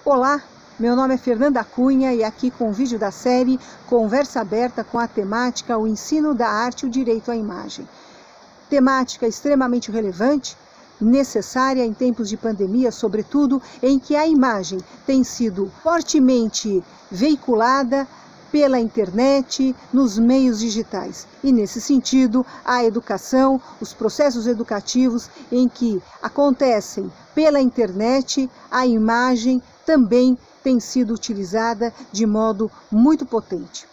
Olá, meu nome é Fernanda Cunha e aqui com o vídeo da série Conversa Aberta com a temática O Ensino da Arte e o Direito à Imagem. Temática extremamente relevante, necessária em tempos de pandemia, sobretudo, em que a imagem tem sido fortemente veiculada pela internet, nos meios digitais. E nesse sentido, a educação, os processos educativos em que acontecem pela internet, a imagem também tem sido utilizada de modo muito potente.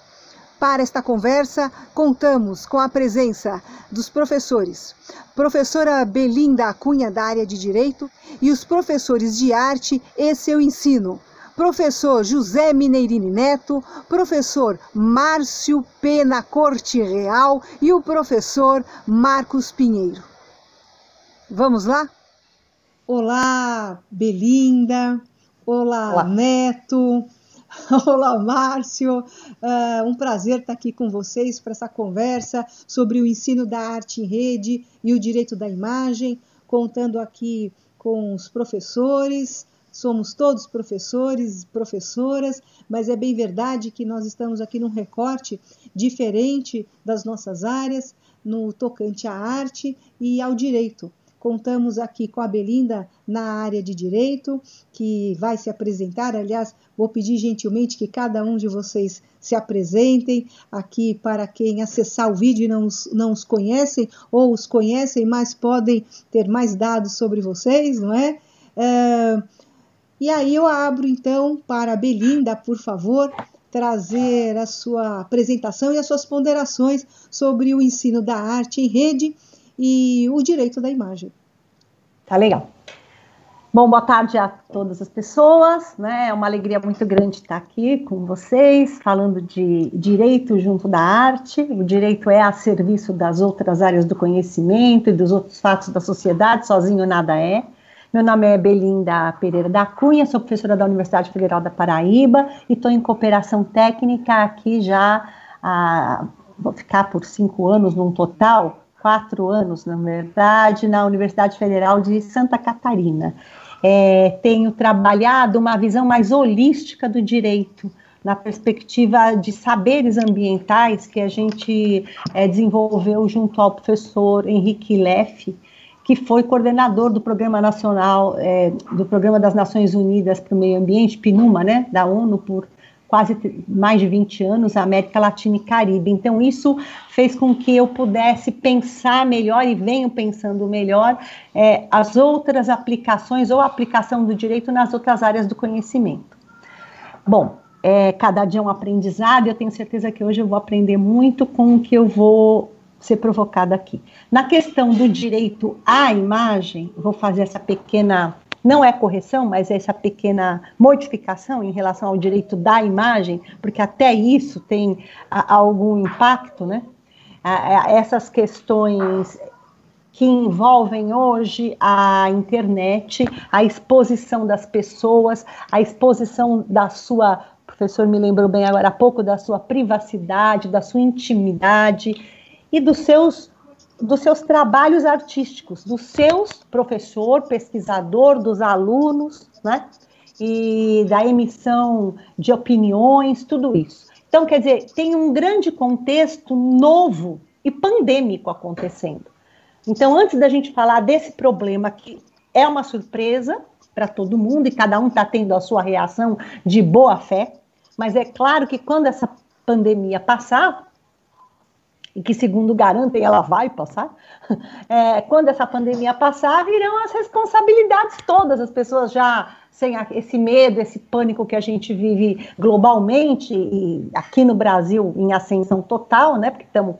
Para esta conversa, contamos com a presença dos professores, professora Belinda Cunha, da área de Direito, e os professores de Arte e Seu Ensino, professor José Mineirini Neto, professor Márcio Pena Corte Real e o professor Marcos Pinheiro. Vamos lá? Olá, Belinda. Olá, Neto. Olá, Márcio. Um prazer estar aqui com vocês para essa conversa sobre o ensino da arte em rede e o direito da imagem, contando aqui com os professores. Somos todos professores e professoras, mas é bem verdade que nós estamos aqui num recorte diferente das nossas áreas, no tocante à arte e ao direito. Contamos aqui com a Belinda na área de Direito, que vai se apresentar. Aliás, vou pedir gentilmente que cada um de vocês se apresentem aqui para quem acessar o vídeo e não os conhecem, ou os conhecem, mas podem ter mais dados sobre vocês, não é? E aí eu abro, então, para a Belinda, por favor, trazer a sua apresentação e as suas ponderações sobre o ensino da arte em rede e o direito da imagem. Tá legal. Bom, boa tarde a todas as pessoas, né? É uma alegria muito grande estar aqui com vocês, falando de direito junto da arte. O direito é a serviço das outras áreas do conhecimento e dos outros fatos da sociedade, sozinho nada é. Meu nome é Belinda Pereira da Cunha, sou professora da Universidade Federal da Paraíba e estou em cooperação técnica aqui já, vou ficar por 5 anos num total, 4 anos, na verdade, na Universidade Federal de Santa Catarina. Tenho trabalhado uma visão mais holística do direito, na perspectiva de saberes ambientais que a gente desenvolveu junto ao professor Henrique Leff, que foi coordenador do Programa Nacional, do Programa das Nações Unidas para o Meio Ambiente, PNUMA, né, da ONU, por quase mais de 20 anos, América Latina e Caribe. Então, isso fez com que eu pudesse pensar melhor, e venho pensando melhor, as outras aplicações, ou a aplicação do direito nas outras áreas do conhecimento. Bom, cada dia é um aprendizado, e eu tenho certeza que hoje eu vou aprender muito com o que eu vou ser provocada aqui. Na questão do direito à imagem, vou fazer essa pequena, não é correção, mas é essa pequena modificação em relação ao direito da imagem, porque até isso tem algum impacto, né? Essas questões que envolvem hoje a internet, a exposição das pessoas, a exposição da sua, o professor me lembrou bem agora há pouco, da sua privacidade, da sua intimidade, e dos seus trabalhos artísticos, dos seus professor, pesquisador, dos alunos, né? E da emissão de opiniões, tudo isso. Então, quer dizer, tem um grande contexto novo e pandêmico acontecendo. Então, antes da gente falar desse problema, que é uma surpresa para todo mundo, e cada um está tendo a sua reação de boa fé, mas é claro que quando essa pandemia passar, e que, segundo garantem, ela vai passar, quando essa pandemia passar, virão as responsabilidades todas, as pessoas já sem esse medo, esse pânico que a gente vive globalmente, e aqui no Brasil em ascensão total, né, porque estamos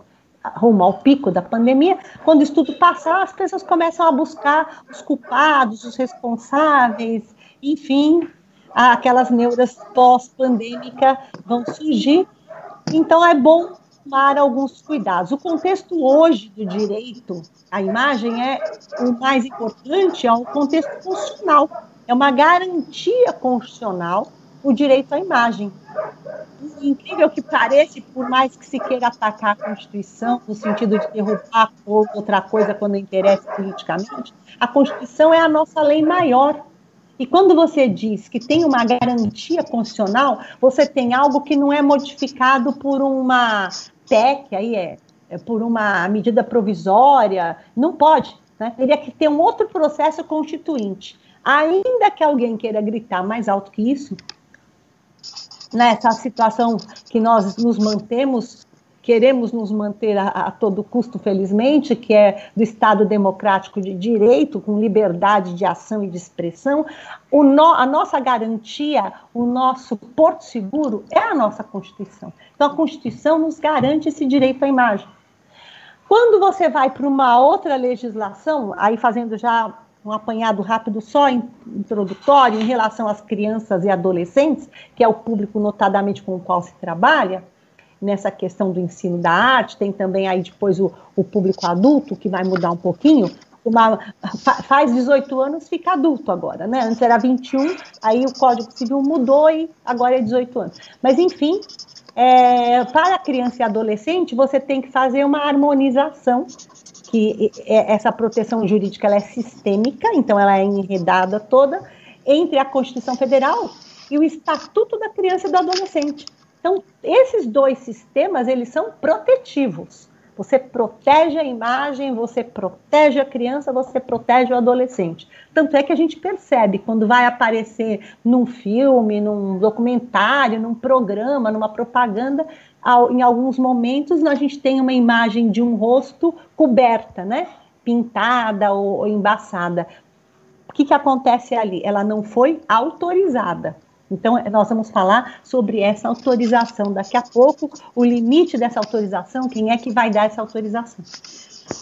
rumo ao pico da pandemia. Quando isso tudo passar, as pessoas começam a buscar os culpados, os responsáveis, enfim, aquelas neuras pós-pandêmicas vão surgir. Então é bom tomar alguns cuidados. O contexto hoje do direito à imagem o mais importante, é o contexto constitucional. É uma garantia constitucional o direito à imagem. Incrível que pareça, por mais que se queira atacar a Constituição, no sentido de derrubar outra coisa quando interessa politicamente, a Constituição é a nossa lei maior. E quando você diz que tem uma garantia constitucional, você tem algo que não é modificado por uma PEC, aí por uma medida provisória, não pode, né? Teria que ter um outro processo constituinte. Ainda que alguém queira gritar mais alto que isso, nessa situação que nós nos mantemos, queremos nos manter a todo custo, felizmente, que é do Estado democrático de direito, com liberdade de ação e de expressão, a nossa garantia, o nosso porto seguro é a nossa Constituição. Então, a Constituição nos garante esse direito à imagem. Quando você vai para uma outra legislação, aí fazendo já um apanhado rápido só introdutório em relação às crianças e adolescentes, que é o público notadamente com o qual se trabalha, nessa questão do ensino da arte, tem também aí depois o público adulto, que vai mudar um pouquinho, faz 18 anos, fica adulto agora, né? Antes era 21, aí o Código Civil mudou e agora é 18 anos. Mas, enfim, para a criança e adolescente, você tem que fazer uma harmonização, que essa proteção jurídica ela é sistêmica, então ela é enredada toda, entre a Constituição Federal e o Estatuto da Criança e do Adolescente. Então, esses dois sistemas, eles são protetivos. Você protege a imagem, você protege a criança, você protege o adolescente. Tanto é que a gente percebe, quando vai aparecer num filme, num documentário, num programa, numa propaganda, em alguns momentos a gente tem uma imagem de um rosto coberta, né? Pintada ou embaçada. O que acontece ali? Ela não foi autorizada. Então, nós vamos falar sobre essa autorização daqui a pouco, o limite dessa autorização, quem é que vai dar essa autorização.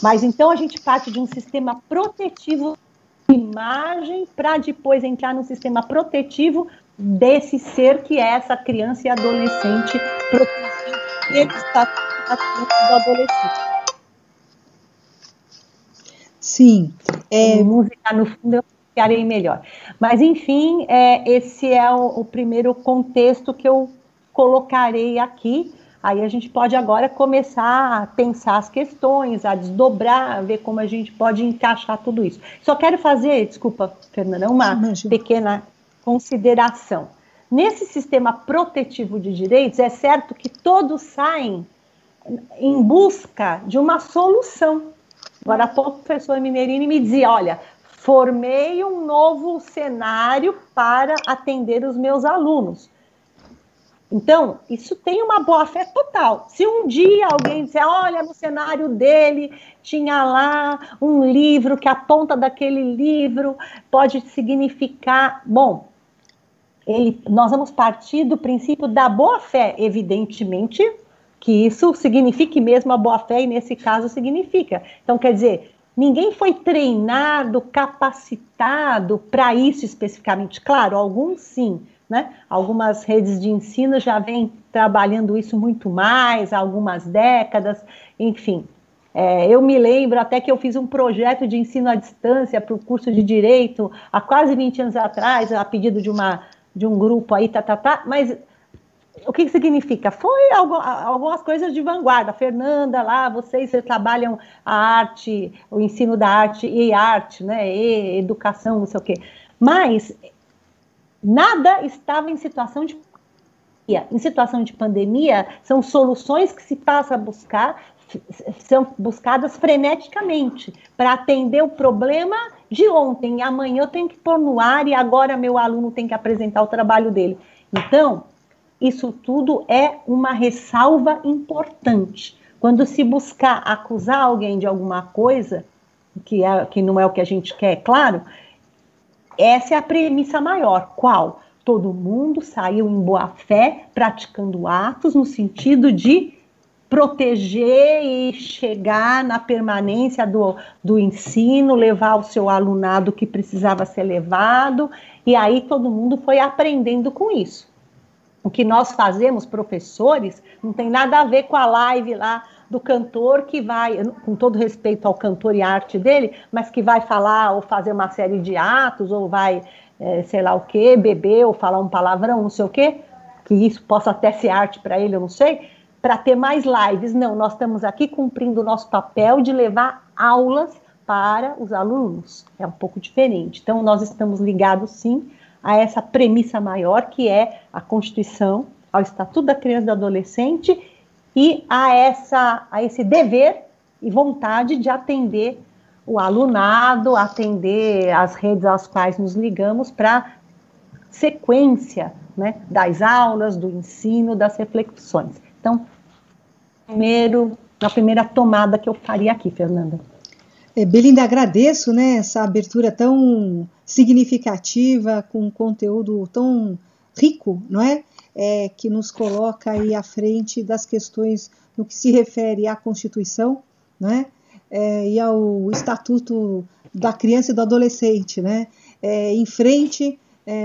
Mas, então, a gente parte de um sistema protetivo de imagem para depois entrar no sistema protetivo desse ser que é essa criança e adolescente protegido pelo Estatuto do Adolescente. Sim. Música no fundo eu ficarei melhor. Mas, enfim, esse é o primeiro contexto que eu colocarei aqui. Aí a gente pode agora começar a pensar as questões, a desdobrar, a ver como a gente pode encaixar tudo isso. Só quero fazer, desculpa, Fernanda, uma pequena consideração. Nesse sistema protetivo de direitos, é certo que todos saem em busca de uma solução. Agora há pouco o professor Minerini me dizia, olha, formei um novo cenário para atender os meus alunos. Então, isso tem uma boa-fé total. Se um dia alguém disser, olha, no cenário dele tinha lá um livro, que a ponta daquele livro pode significar... Bom, nós vamos partir do princípio da boa-fé, evidentemente, que isso signifique mesmo a boa-fé, e nesse caso significa. Então, quer dizer... Ninguém foi treinado, capacitado para isso especificamente. Claro, alguns sim, né? Algumas redes de ensino já vêm trabalhando isso muito mais, há algumas décadas, enfim. Eu me lembro até que eu fiz um projeto de ensino à distância para o curso de Direito há quase 20 anos atrás, a pedido de um grupo aí, mas... O que significa? Foi algumas coisas de vanguarda. Fernanda, lá, vocês trabalham a arte, o ensino da arte, né? E educação, não sei o quê. Mas nada estava em situação de pandemia. Em situação de pandemia, são soluções que se passa a buscar, são buscadas freneticamente para atender o problema de ontem. Amanhã eu tenho que pôr no ar e agora meu aluno tem que apresentar o trabalho dele. Então, isso tudo é uma ressalva importante. Quando se buscar acusar alguém de alguma coisa, que não é o que a gente quer, claro, essa é a premissa maior. Qual? Todo mundo saiu em boa-fé, praticando atos no sentido de proteger e chegar na permanência do ensino, levar o seu alunado que precisava ser levado, e aí todo mundo foi aprendendo com isso. O que nós fazemos, professores, não tem nada a ver com a live lá do cantor que vai, com todo respeito ao cantor e à arte dele, mas que vai falar ou fazer uma série de atos, ou vai, sei lá o quê, beber ou falar um palavrão, não sei o quê, que isso possa até ser arte para ele, eu não sei, para ter mais lives. Não, nós estamos aqui cumprindo o nosso papel de levar aulas para os alunos é um pouco diferente. Então, nós estamos ligados, sim, a essa premissa maior, que é a Constituição, ao Estatuto da Criança e do Adolescente, e a esse dever e vontade de atender o alunado, atender as redes às quais nos ligamos para sequência, né, das aulas, do ensino, das reflexões. Então, na primeira tomada que eu faria aqui, Fernanda. Belinda, agradeço, né, essa abertura tão significativa, com um conteúdo tão rico, não é? Que nos coloca aí à frente das questões no que se refere à Constituição, né, e ao Estatuto da Criança e do Adolescente, né, em frente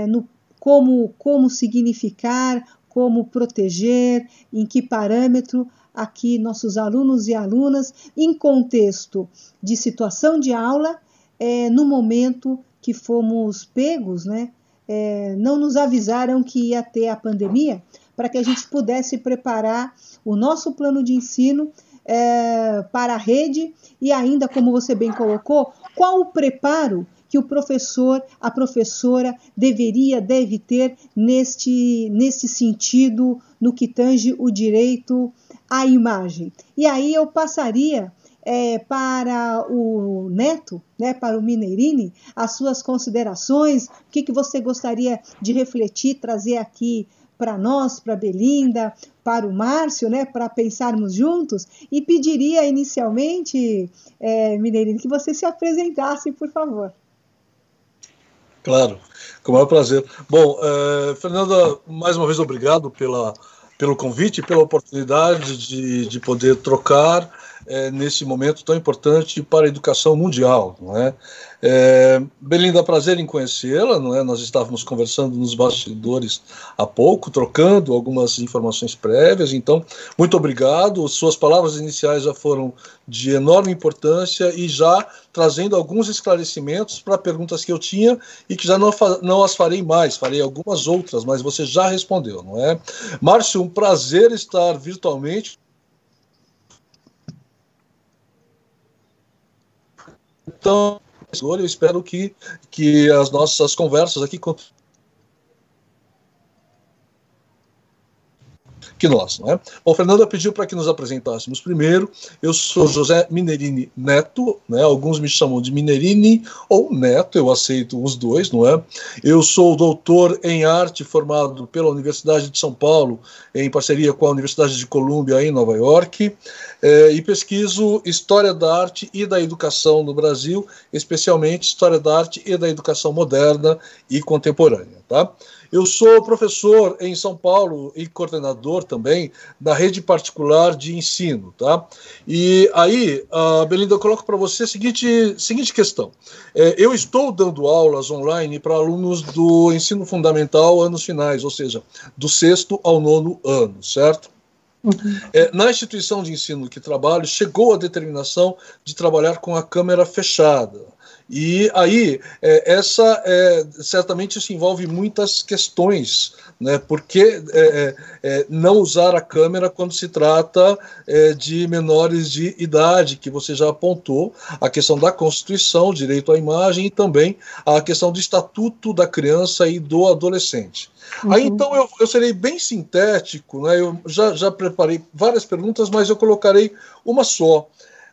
no como significar, como proteger, em que parâmetro aqui nossos alunos e alunas, em contexto de situação de aula, no momento que fomos pegos, né, não nos avisaram que ia ter a pandemia, para que a gente pudesse preparar o nosso plano de ensino para a rede e ainda, como você bem colocou, qual o preparo que o professor, a professora deve ter neste sentido, no que tange o direito à imagem. E aí eu passaria para o Neto, né, para o Minerini, as suas considerações, o que você gostaria de refletir, trazer aqui para nós, para a Belinda, para o Márcio, né, para pensarmos juntos, e pediria inicialmente, Minerini, que você se apresentasse, por favor. Claro, com o maior prazer. Bom, Fernanda, mais uma vez obrigado pelo convite, pela oportunidade de poder trocar nesse momento tão importante para a educação mundial, não é? Belinda, prazer em conhecê-la, não é? Nós estávamos conversando nos bastidores há pouco, trocando algumas informações prévias, então, muito obrigado. Suas palavras iniciais já foram de enorme importância e já trazendo alguns esclarecimentos para perguntas que eu tinha e que já não as farei mais, farei algumas outras, mas você já respondeu, não é? Márcio, um prazer estar virtualmente. Então, eu espero que as nossas conversas aqui que nós, não é? Bom, Fernanda pediu para que nos apresentássemos primeiro. Eu sou José Minerini Neto, né? Alguns me chamam de Minerini ou Neto, eu aceito os dois, não é? Eu sou doutor em arte formado pela Universidade de São Paulo, em parceria com a Universidade de Colômbia, em Nova York, e pesquiso História da Arte e da Educação no Brasil, especialmente História da Arte e da Educação moderna e contemporânea, tá? Eu sou professor em São Paulo e coordenador também da rede particular de ensino, tá? E aí, Belinda, eu coloco para você a seguinte questão. Eu estou dando aulas online para alunos do ensino fundamental anos finais, ou seja, do 6º ao 9º ano, certo? Uhum. Na instituição de ensino que trabalho, chegou a determinação de trabalhar com a câmera fechada. E aí, certamente isso envolve muitas questões, né? Porque não usar a câmera quando se trata de menores de idade, que você já apontou, a questão da Constituição, direito à imagem, e também a questão do Estatuto da Criança e do Adolescente. Uhum. Aí, então, eu serei bem sintético, né? Eu já preparei várias perguntas, mas eu colocarei uma só.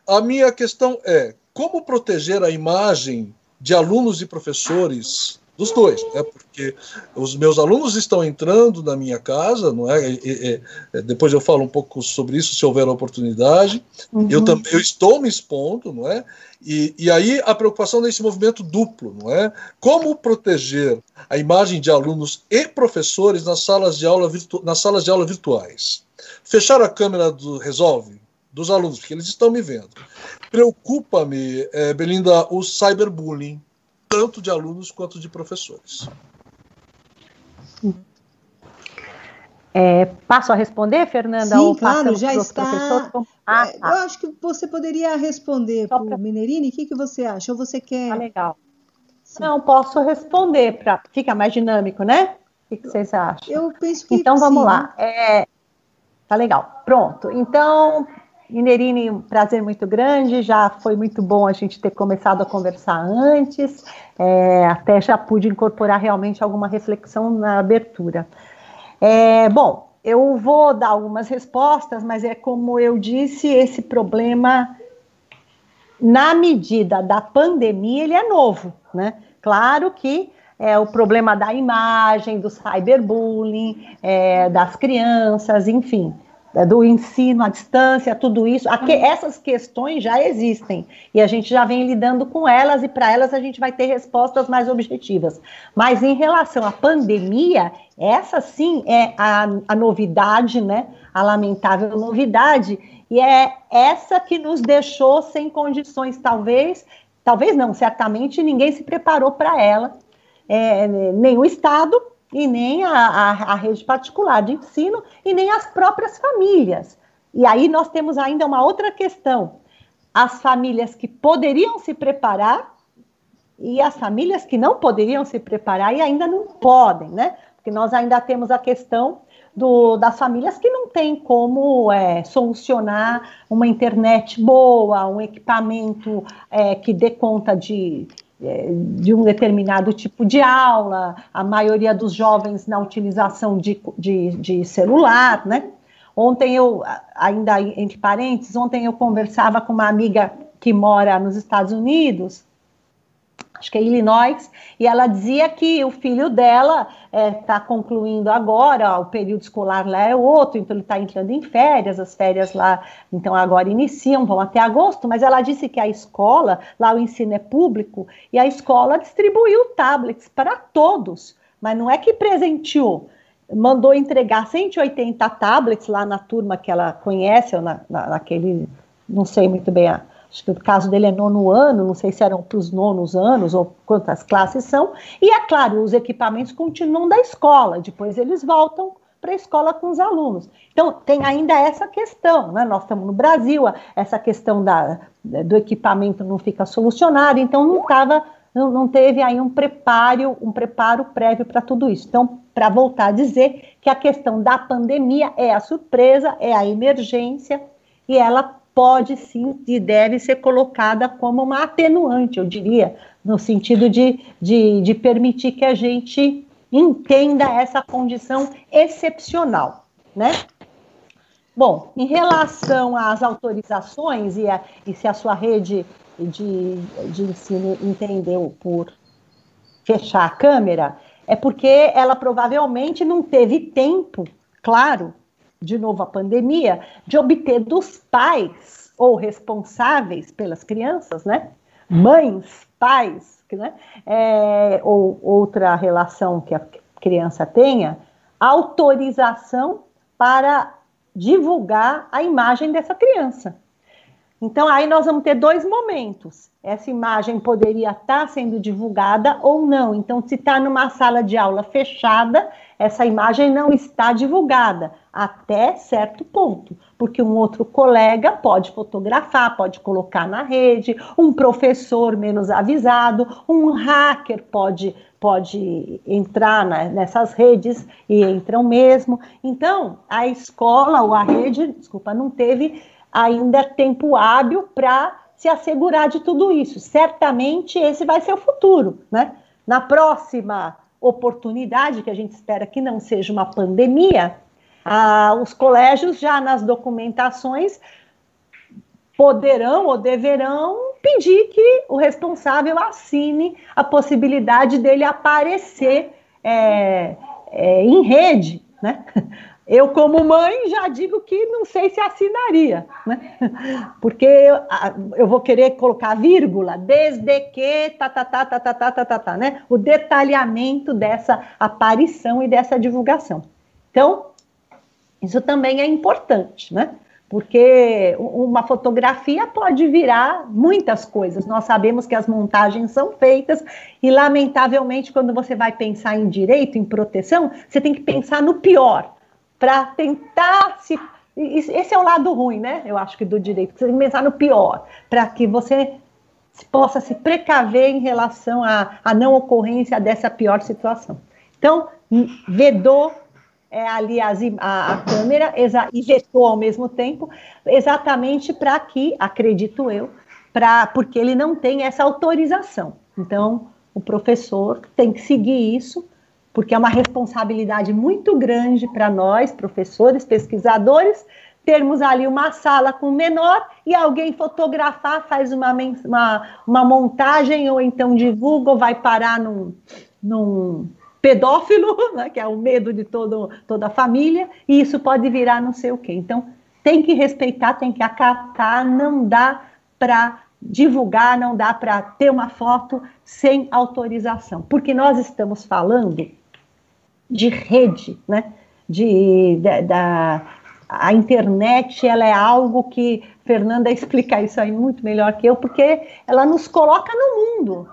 A minha questão é: como proteger a imagem de alunos e professores, dos dois, né? Porque os meus alunos estão entrando na minha casa, não é? Depois eu falo um pouco sobre isso, se houver oportunidade. Uhum. Eu estou me expondo, não é? E aí a preocupação nesse movimento duplo, não é? Como proteger a imagem de alunos e professores nas salas de aula virtuais? Fechar a câmera resolve? Dos alunos, porque eles estão me vendo. Preocupa-me, Belinda, o cyberbullying, tanto de alunos quanto de professores. Passo a responder, Fernanda? Sim, claro, já está. Eu acho que você poderia responder para o Minerini. O que você acha? Ou você quer... legal. Sim. Não, posso responder. Fica mais dinâmico, né? O que vocês acham? Eu penso que então, vamos sim, lá. né? Tá legal. Pronto. Então... Inerine, um prazer muito grande, já foi muito bom a gente ter começado a conversar antes, até já pude incorporar realmente alguma reflexão na abertura. Bom, eu vou dar algumas respostas, mas é como eu disse, esse problema, na medida da pandemia, ele é novo, né? Claro que o problema da imagem, do cyberbullying, das crianças, enfim, do ensino à distância, tudo isso, essas questões já existem, e a gente já vem lidando com elas, e para elas a gente vai ter respostas mais objetivas. Mas em relação à pandemia, essa sim é a novidade, né? A lamentável novidade, e é essa que nos deixou sem condições, talvez não, certamente ninguém se preparou para ela, nem o Estado, e nem a rede particular de ensino, e nem as próprias famílias. E aí nós temos ainda uma outra questão, as famílias que poderiam se preparar, e as famílias que não poderiam se preparar e ainda não podem, né? Porque nós ainda temos a questão das famílias que não têm como solucionar uma internet boa, um equipamento que dê conta de um determinado tipo de aula, a maioria dos jovens na utilização de celular, né? Ontem ainda entre parênteses, ontem eu conversava com uma amiga que mora nos Estados Unidos, acho que é Illinois, e ela dizia que o filho dela está concluindo agora, o período escolar lá é outro, então ele está entrando em férias, as férias lá, então agora iniciam, vão até agosto, mas ela disse que a escola, lá o ensino é público, e a escola distribuiu tablets para todos, mas não é que presenteou, mandou entregar 180 tablets lá na turma que ela conhece, ou naquele, não sei muito bem acho que o caso dele é 9º ano, não sei se eram para os 9º anos ou quantas classes são, e é claro, os equipamentos continuam da escola, depois eles voltam para a escola com os alunos. Então, tem ainda essa questão, né? Nós estamos no Brasil, essa questão do equipamento não fica solucionada, então não teve aí um preparo prévio para tudo isso. Então, para voltar a dizer que a questão da pandemia é a surpresa, é a emergência, e ela pode sim e deve ser colocada como uma atenuante, eu diria, no sentido de permitir que a gente entenda essa condição excepcional, né? Bom, em relação às autorizações e se a sua rede de ensino entendeu por fechar a câmera, é porque ela provavelmente não teve tempo, claro, de novo a pandemia, de obter dos pais ou responsáveis pelas crianças, né? Mães, pais, né? Ou outra relação que a criança tenha, autorização para divulgar a imagem dessa criança. Então, aí nós vamos ter 2 momentos. Essa imagem poderia estar sendo divulgada ou não. Então, se está numa sala de aula fechada, essa imagem não está divulgada, até certo ponto. Porque um outro colega pode fotografar, pode colocar na rede, um professor menos avisado, um hacker pode entrar nessas redes e entram mesmo. Então, a escola ou a rede, não teve ainda tempo hábil para se assegurar de tudo isso. Certamente esse vai ser o futuro, né? Na próxima oportunidade, que a gente espera que não seja uma pandemia, os colégios já nas documentações poderão ou deverão pedir que o responsável assine a possibilidade dele aparecer em rede, né? Eu, como mãe, já digo que não sei se assinaria, né? Porque eu vou querer colocar vírgula, desde que, né? O detalhamento dessa aparição e dessa divulgação. Então, isso também é importante, né? Porque uma fotografia pode virar muitas coisas. Nós sabemos que as montagens são feitas e, lamentavelmente, quando você vai pensar em direito, em proteção, você tem que pensar no pior, para tentar se... Esse é o lado ruim, né? Eu acho que do direito. Você tem que pensar no pior, para que você possa se precaver em relação à não ocorrência dessa pior situação. Então, vedou ali a câmera e vetou ao mesmo tempo, exatamente para que, acredito eu, porque ele não tem essa autorização. Então, o professor tem que seguir isso, porque é uma responsabilidade muito grande para nós, professores, pesquisadores, termos ali uma sala com menor e alguém fotografar, faz uma montagem, ou então divulga, ou vai parar num pedófilo, né, que é o medo de toda a família, e isso pode virar não sei o quê. Então, tem que respeitar, tem que acatar, não dá para divulgar, não dá para ter uma foto sem autorização, porque nós estamos falando de rede, né? A internet, ela é algo que Fernanda explica isso aí muito melhor que eu, porque ela nos coloca no mundo.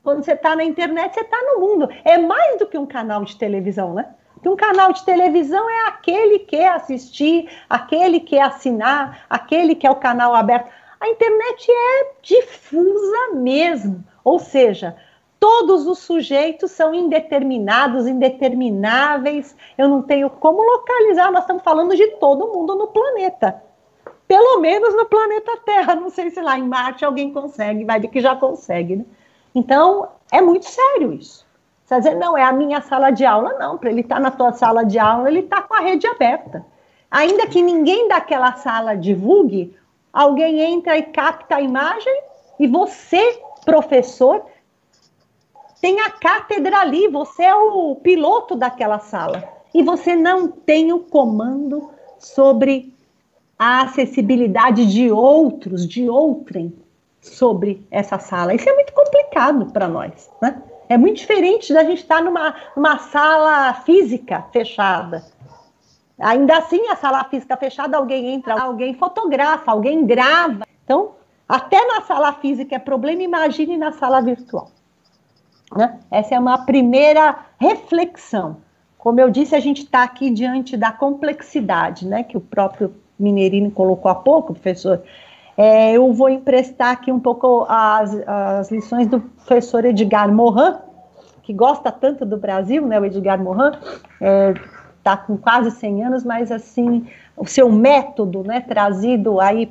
Quando você está na internet, você está no mundo. É mais do que um canal de televisão, né? Porque um canal de televisão é aquele que quer assistir, aquele que quer assinar, aquele que é o canal aberto. A internet é difusa mesmo, ou seja, todos os sujeitos são indeterminados, indetermináveis, eu não tenho como localizar, nós estamos falando de todo mundo no planeta, pelo menos no planeta Terra, não sei se lá em Marte alguém consegue, vai ver que já consegue, né? Então, é muito sério isso. Você vai dizer, não, é a minha sala de aula, não, para ele estar na tua sala de aula, ele está com a rede aberta. Ainda que ninguém daquela sala divulgue, alguém entra e capta a imagem e você, professor, tem a cátedra ali, você é o piloto daquela sala. E você não tem o comando sobre a acessibilidade de outros, de outrem, sobre essa sala. Isso é muito complicado para nós, né? É muito diferente da gente estar numa sala física fechada. Ainda assim, a sala física fechada, alguém entra, alguém fotografa, alguém grava. Então, até na sala física é problema, imagine na sala virtual. Né? Essa é uma primeira reflexão. Como eu disse, a gente está aqui diante da complexidade, né, que o próprio Minerino colocou há pouco, professor. Eu vou emprestar aqui um pouco as lições do professor Edgar Morin, que gosta tanto do Brasil, né, o Edgar Morin, está com quase 100 anos, mas assim, o seu método, né, trazido aí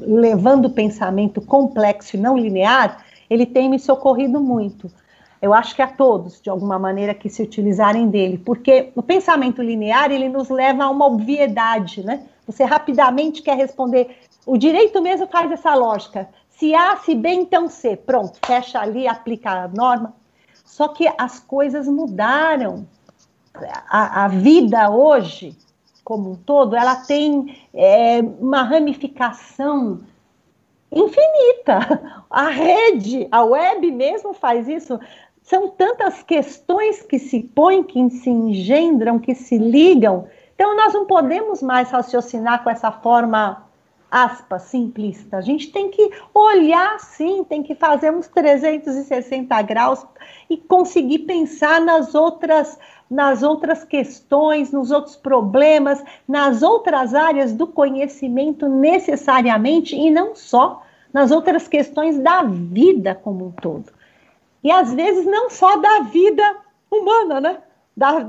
levando o pensamento complexo e não linear, ele tem me socorrido muito. Eu acho que a todos, de alguma maneira, que se utilizarem dele, porque o pensamento linear, ele nos leva a uma obviedade, né? Você rapidamente quer responder, o direito mesmo faz essa lógica, se A, se B, então C, pronto, fecha ali, aplica a norma. Só que as coisas mudaram. A vida hoje, como um todo, ela tem uma ramificação infinita. A rede, a web mesmo faz isso. São tantas questões que se põem, que se engendram, que se ligam. Então, nós não podemos mais raciocinar com essa forma, aspas, simplista. A gente tem que olhar, sim, tem que fazer uns 360 graus e conseguir pensar nas outras questões, nos outros problemas, nas outras áreas do conhecimento necessariamente, e não só nas outras questões da vida como um todo. E às vezes não só da vida humana, né?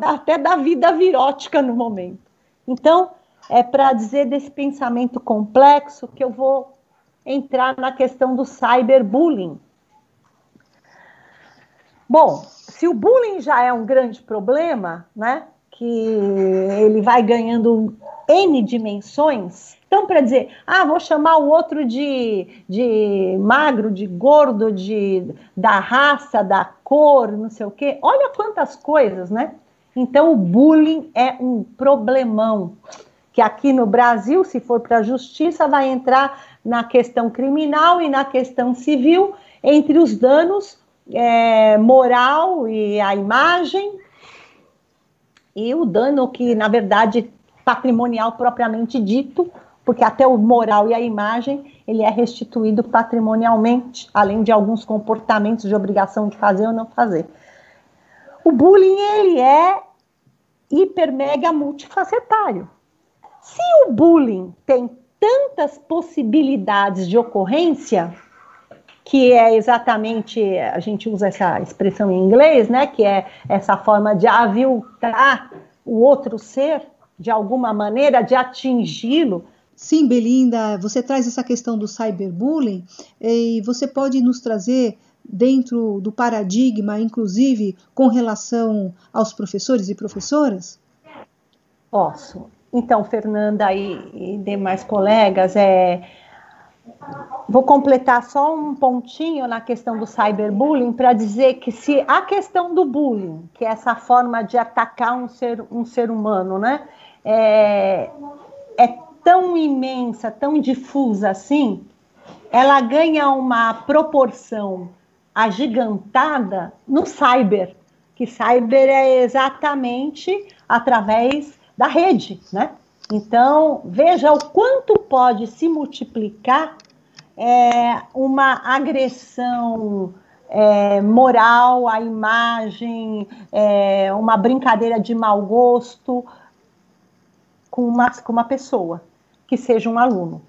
Até da vida virótica no momento. Então, é para dizer desse pensamento complexo que eu vou entrar na questão do cyberbullying. Bom, se o bullying já é um grande problema, né, que ele vai ganhando N dimensões, então para dizer, vou chamar o outro de magro, de gordo, da raça, da cor, não sei o quê, olha quantas coisas, né? Então o bullying é um problemão, que aqui no Brasil, se for para a justiça, vai entrar na questão criminal e na questão civil, entre os danos moral e a imagem, e o dano que, na verdade, patrimonial propriamente dito, porque até o moral e a imagem, ele é restituído patrimonialmente, além de alguns comportamentos de obrigação de fazer ou não fazer. O bullying, ele é hiper, mega multifacetário. Se o bullying tem tantas possibilidades de ocorrência, que é exatamente, a gente usa essa expressão em inglês, né, que é essa forma de aviltar o outro ser, de alguma maneira, de atingi-lo. Sim, Belinda, você traz essa questão do cyberbullying e você pode nos trazer dentro do paradigma, inclusive com relação aos professores e professoras? Posso. Então, Fernanda e demais colegas, vou completar só um pontinho na questão do cyberbullying para dizer que se a questão do bullying, que é essa forma de atacar um ser humano, né, é tão imensa, tão difusa assim, ela ganha uma proporção agigantada no cyber, que cyber é exatamente através da rede, né? Então, veja o quanto pode se multiplicar uma agressão moral à imagem, uma brincadeira de mau gosto com uma pessoa, que seja um aluno.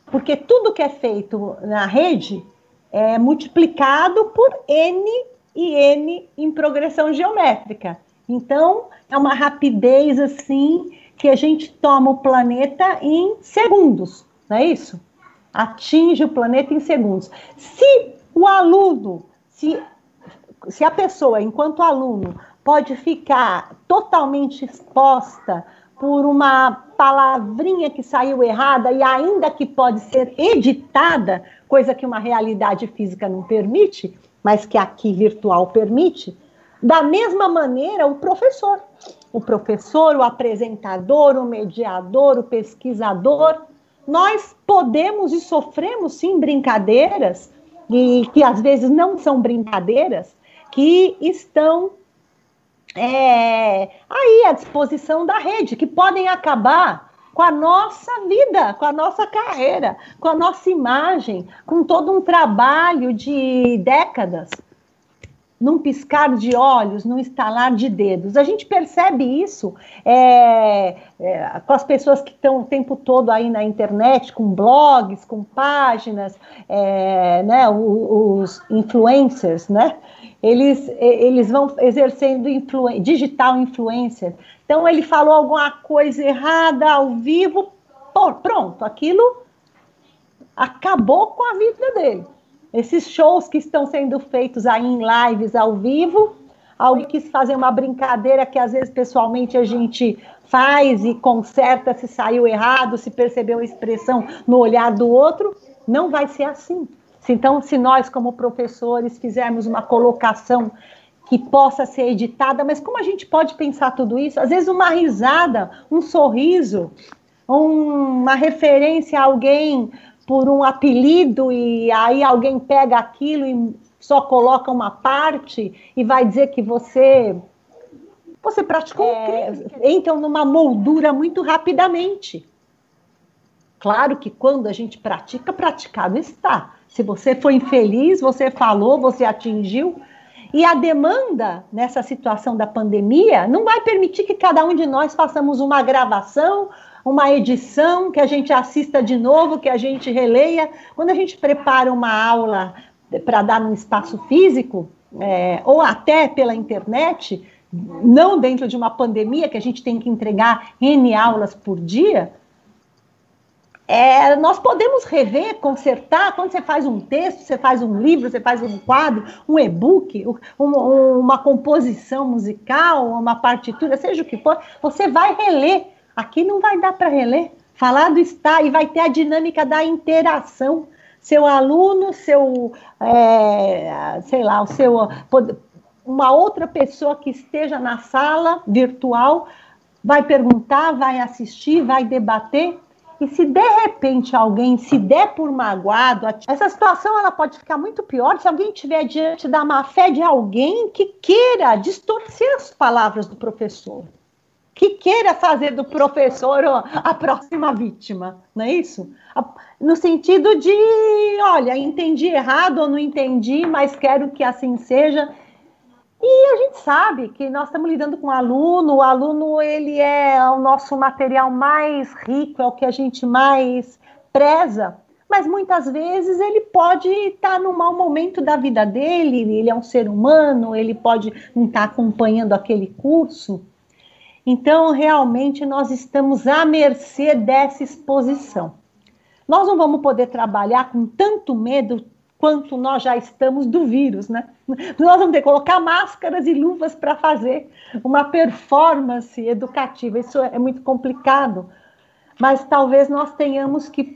Porque tudo que é feito na rede é multiplicado por N e N em progressão geométrica. Então, é uma rapidez assim que a gente toma o planeta em segundos, não é isso? Atinge o planeta em segundos. Se o aluno, se a pessoa, enquanto aluno, pode ficar totalmente exposta por uma palavrinha que saiu errada e ainda que pode ser editada, coisa que uma realidade física não permite, mas que aqui virtual permite, da mesma maneira o professor, o apresentador, o mediador, o pesquisador, nós podemos e sofremos sim brincadeiras, e que às vezes não são brincadeiras, que estão aí à disposição da rede, que podem acabar com a nossa vida, com a nossa carreira, com a nossa imagem, com todo um trabalho de décadas, num piscar de olhos, num estalar de dedos. A gente percebe isso com as pessoas que estão o tempo todo aí na internet, com blogs, com páginas, né, os influencers, né? Eles vão exercendo digital influencer. Então, ele falou alguma coisa errada ao vivo, pronto, aquilo acabou com a vida dele. Esses shows que estão sendo feitos aí em lives ao vivo, alguém quis fazer uma brincadeira que às vezes pessoalmente a gente faz e conserta se saiu errado, se percebeu a expressão no olhar do outro, não vai ser assim. Então, se nós como professores fizermos uma colocação que possa ser editada, mas como a gente pode pensar tudo isso? Às vezes uma risada, um sorriso, uma referência a alguém por um apelido e aí alguém pega aquilo e só coloca uma parte e vai dizer que você praticou um crime. Entram numa moldura muito rapidamente. Claro que quando a gente pratica, praticado está. Se você foi infeliz, você falou, você atingiu. E a demanda nessa situação da pandemia não vai permitir que cada um de nós façamos uma gravação, uma edição, que a gente assista de novo, que a gente releia. Quando a gente prepara uma aula para dar num espaço físico, ou até pela internet, não dentro de uma pandemia, que a gente tem que entregar N aulas por dia, nós podemos rever, consertar. Quando você faz um texto, você faz um livro, você faz um quadro, um e-book, uma composição musical, uma partitura, seja o que for, você vai reler. Aqui não vai dar para reler. Falado está, e vai ter a dinâmica da interação. Seu aluno, uma outra pessoa que esteja na sala virtual vai perguntar, vai assistir, vai debater. E se de repente alguém se der por magoado, essa situação ela pode ficar muito pior se alguém estiver diante da má fé de alguém que queira distorcer as palavras do professor, que queira fazer do professor a próxima vítima, não é isso? No sentido de, olha, entendi errado ou não entendi, mas quero que assim seja. E a gente sabe que nós estamos lidando com o aluno ele é o nosso material mais rico, é o que a gente mais preza, mas muitas vezes ele pode estar num mau momento da vida dele, ele é um ser humano, ele pode não estar acompanhando aquele curso. Então, realmente, nós estamos à mercê dessa exposição. Nós não vamos poder trabalhar com tanto medo quanto nós já estamos do vírus, né? Nós vamos ter que colocar máscaras e luvas para fazer uma performance educativa. Isso é muito complicado, mas talvez nós tenhamos que,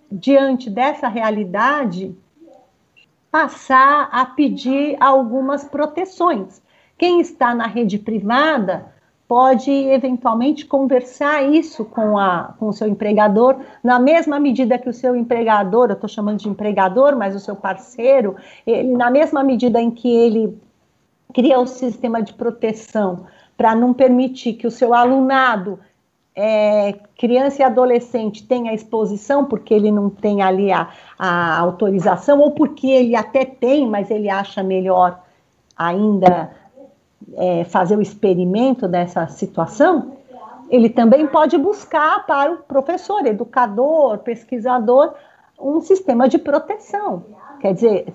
diante dessa realidade, passar a pedir algumas proteções. Quem está na rede privada pode, eventualmente, conversar isso com o seu empregador, na mesma medida que o seu empregador, eu estou chamando de empregador, mas o seu parceiro, na mesma medida em que ele cria o sistema de proteção para não permitir que o seu alunado, criança e adolescente, tenha exposição, porque ele não tem ali a autorização, ou porque ele até tem, mas ele acha melhor ainda fazer o experimento dessa situação, ele também pode buscar para o professor, educador, pesquisador, um sistema de proteção. Quer dizer,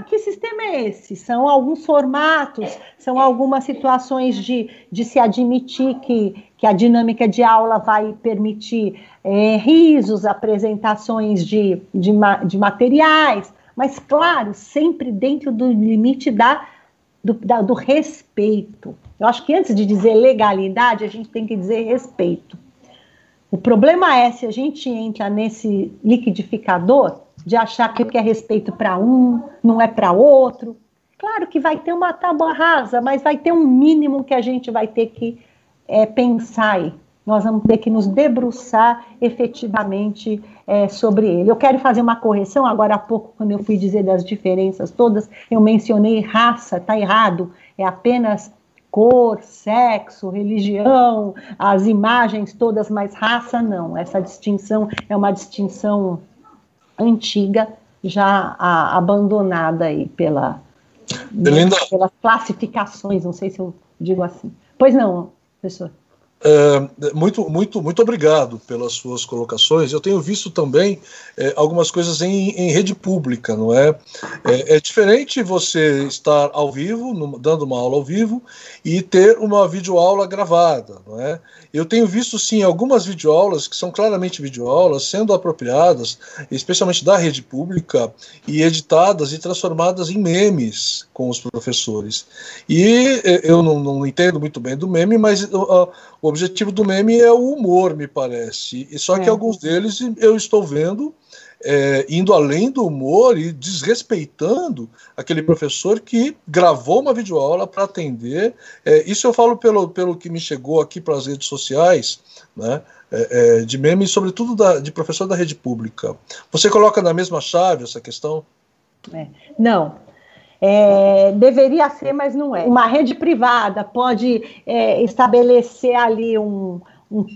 que sistema é esse? São alguns formatos, são algumas situações de se admitir que a dinâmica de aula vai permitir risos, apresentações de materiais, mas, claro, sempre dentro do limite do respeito. Eu acho que antes de dizer legalidade, a gente tem que dizer respeito. O problema é se a gente entra nesse liquidificador de achar que o que é respeito para um não é para outro. Claro que vai ter uma tábua rasa, mas vai ter um mínimo que a gente vai ter que pensar aí. Nós vamos ter que nos debruçar efetivamente sobre ele. Eu quero fazer uma correção, agora há pouco, quando eu fui dizer das diferenças todas, eu mencionei raça, está errado, é apenas cor, sexo, religião, as imagens todas, mas raça não. Essa distinção é uma distinção antiga, já abandonada aí pelas classificações, não sei se eu digo assim. Pois não, professor. Muito obrigado pelas suas colocações. Eu tenho visto também algumas coisas em rede pública, não é? É diferente você estar ao vivo, dando uma aula ao vivo, e ter uma videoaula gravada, não é? Eu tenho visto, sim, algumas videoaulas, que são claramente videoaulas, sendo apropriadas, especialmente da rede pública, e editadas e transformadas em memes com os professores. E eu não entendo muito bem do meme, mas o objetivo do meme é o humor, me parece. E só que alguns deles eu estou vendo indo além do humor e desrespeitando aquele professor que gravou uma videoaula para atender. Isso eu falo pelo que me chegou aqui para as redes sociais, né, de meme, sobretudo de professor da rede pública. Você coloca na mesma chave essa questão? Não. Deveria ser, mas não é. Uma rede privada pode estabelecer ali um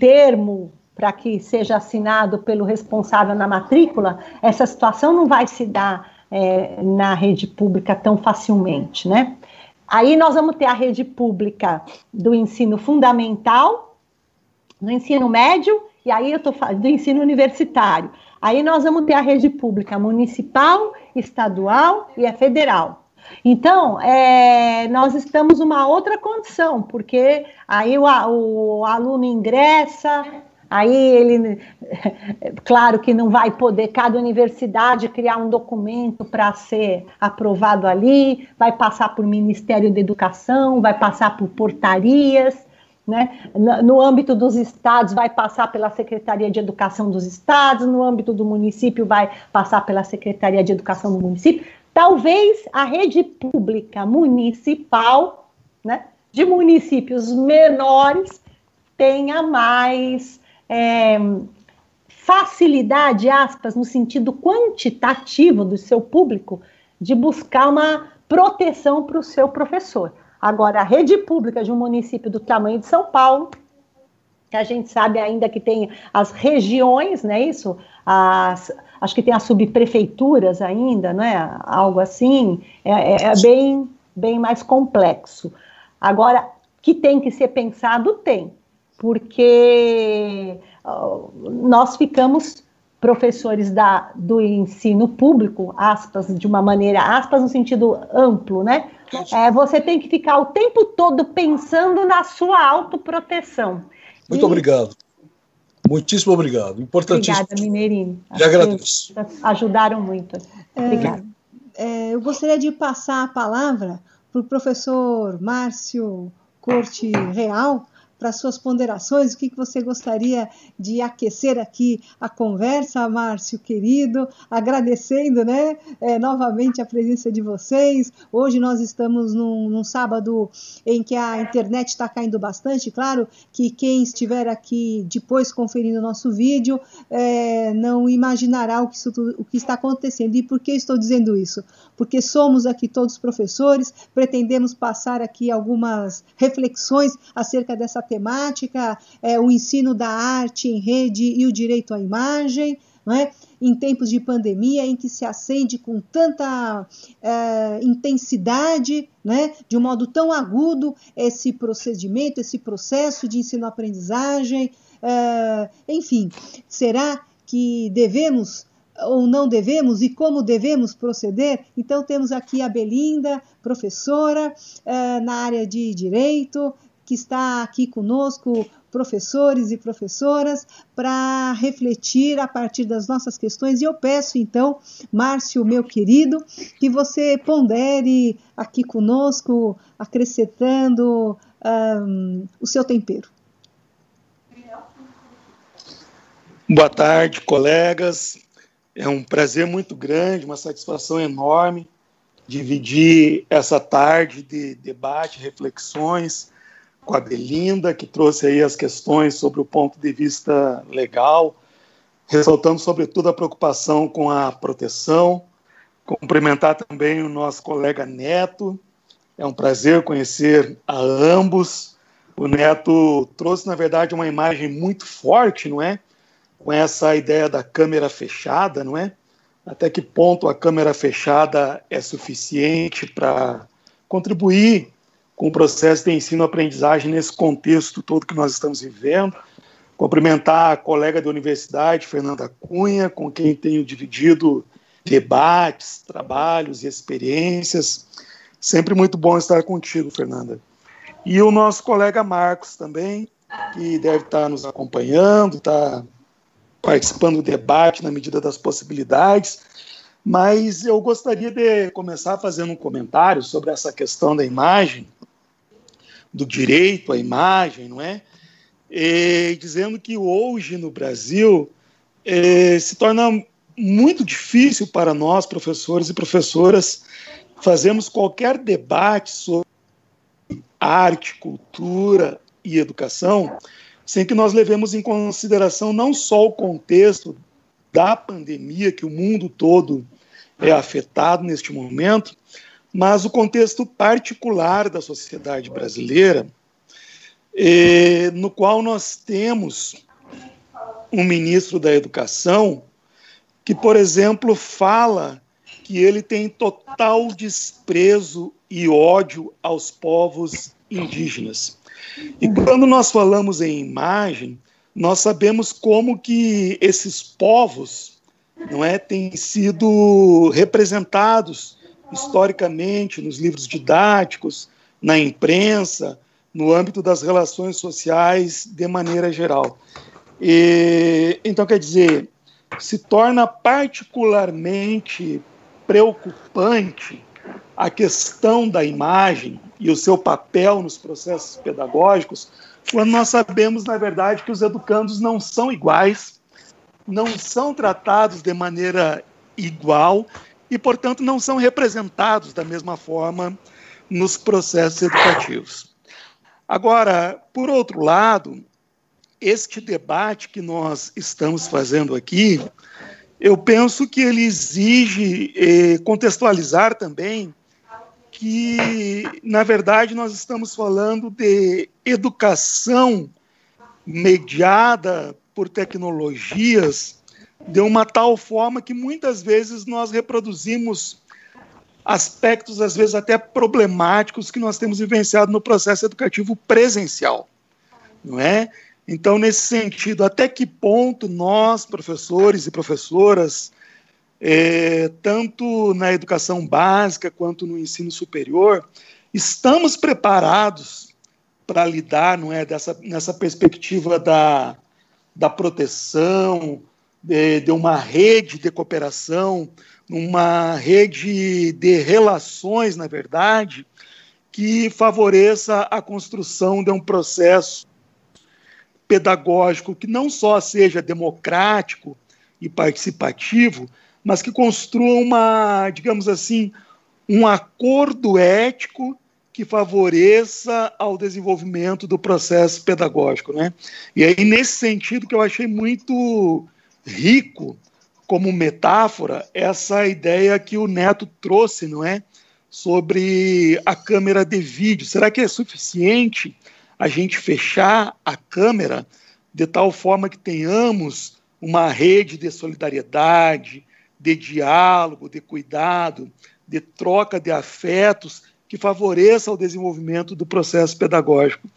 termo para que seja assinado pelo responsável na matrícula. Essa situação não vai se dar na rede pública tão facilmente, né? Aí nós vamos ter a rede pública do ensino fundamental, do ensino médio, e aí eu estou falando do ensino universitário. Aí nós vamos ter a rede pública municipal, estadual e federal. Então, nós estamos numa outra condição, porque aí o aluno ingressa, aí ele, claro que não vai poder, cada universidade, criar um documento para ser aprovado ali, vai passar por Ministério da Educação, vai passar por portarias, né? No âmbito dos estados, vai passar pela Secretaria de Educação dos estados, no âmbito do município, vai passar pela Secretaria de Educação do município. Talvez a rede pública municipal, né, de municípios menores, tenha mais facilidade, aspas, no sentido quantitativo do seu público, de buscar uma proteção para o seu professor. Agora, a rede pública de um município do tamanho de São Paulo, que a gente sabe ainda que tem as regiões, né, isso, acho que tem as subprefeituras ainda, não é? Algo assim, bem mais complexo. Agora, que tem que ser pensado, tem, porque nós ficamos professores do ensino público, aspas, de uma maneira, aspas no sentido amplo, né? Você tem que ficar o tempo todo pensando na sua autoproteção. Muito obrigado. Muitíssimo obrigado. Importantíssimo. Obrigada, Mineirinho. Lhe agradeço. Ajudaram muito. Obrigada. Eu gostaria de passar a palavra para o professor Márcio Corte Real, para suas ponderações, o que você gostaria de aquecer aqui a conversa, Márcio, querido, agradecendo, né, novamente a presença de vocês. Hoje nós estamos num sábado em que a internet está caindo bastante, claro que quem estiver aqui depois conferindo o nosso vídeo não imaginará o que está acontecendo. E por que estou dizendo isso? Porque somos aqui todos professores, pretendemos passar aqui algumas reflexões acerca dessa temática, o ensino da arte em rede e o direito à imagem, não é? Em tempos de pandemia, em que se acende com tanta intensidade, né, de um modo tão agudo, esse procedimento, esse processo de ensino-aprendizagem, enfim, será que devemos ou não devemos e como devemos proceder? Então temos aqui a Belinda, professora na área de Direito, que está aqui conosco, professores e professoras, para refletir a partir das nossas questões. E eu peço, então, Márcio, meu querido, que você pondere aqui conosco, acrescentando o seu tempero. Boa tarde, colegas. É um prazer muito grande, uma satisfação enorme dividir essa tarde de debate, reflexões com a Belinda, que trouxe aí as questões sobre o ponto de vista legal, ressaltando sobretudo a preocupação com a proteção. Cumprimentar também o nosso colega Neto, é um prazer conhecer a ambos. O Neto trouxe, na verdade, uma imagem muito forte, não é? Com essa ideia da câmera fechada, não é? Até que ponto a câmera fechada é suficiente para contribuir com o processo de ensino-aprendizagem nesse contexto todo que nós estamos vivendo. Cumprimentar a colega da universidade, Fernanda Cunha, com quem tenho dividido debates, trabalhos e experiências. Sempre muito bom estar contigo, Fernanda. E o nosso colega Marcos também, que deve estar nos acompanhando, está participando do debate na medida das possibilidades. Mas eu gostaria de começar fazendo um comentário sobre essa questão da imagem, do direito à imagem, não é? Dizendo que hoje no Brasil se torna muito difícil para nós, professores e professoras, fazermos qualquer debate sobre arte, cultura e educação sem que nós levemos em consideração não só o contexto da pandemia, que o mundo todo é afetado neste momento, mas o contexto particular da sociedade brasileira, no qual nós temos um ministro da Educação que, por exemplo, fala que ele tem total desprezo e ódio aos povos indígenas. E quando nós falamos em imagem, nós sabemos como que esses povos, não é, têm sido representados historicamente nos livros didáticos, na imprensa, no âmbito das relações sociais de maneira geral. Então, quer dizer, se torna particularmente preocupante a questão da imagem e o seu papel nos processos pedagógicos, quando nós sabemos, na verdade, que os educandos não são iguais, não são tratados de maneira igual e, portanto, não são representados da mesma forma nos processos educativos. Agora, por outro lado, este debate que nós estamos fazendo aqui, eu penso que ele exige contextualizar também que, na verdade, nós estamos falando de educação mediada por tecnologias de uma tal forma que muitas vezes nós reproduzimos aspectos, às vezes até problemáticos, que nós temos vivenciado no processo educativo presencial, não é? Então, nesse sentido, até que ponto nós, professores e professoras, tanto na educação básica quanto no ensino superior, estamos preparados para lidar, não é, nessa perspectiva da proteção, de uma rede de cooperação, uma rede de relações, na verdade, que favoreça a construção de um processo pedagógico que não só seja democrático e participativo, mas que construa digamos assim, um acordo ético que favoreça ao desenvolvimento do processo pedagógico, né? E aí, nesse sentido, que eu achei muito rico como metáfora essa ideia que o Neto trouxe, não é? Sobre a câmera de vídeo. Será que é suficiente a gente fechar a câmera de tal forma que tenhamos uma rede de solidariedade, de diálogo, de cuidado, de troca de afetos que favoreça o desenvolvimento do processo pedagógico?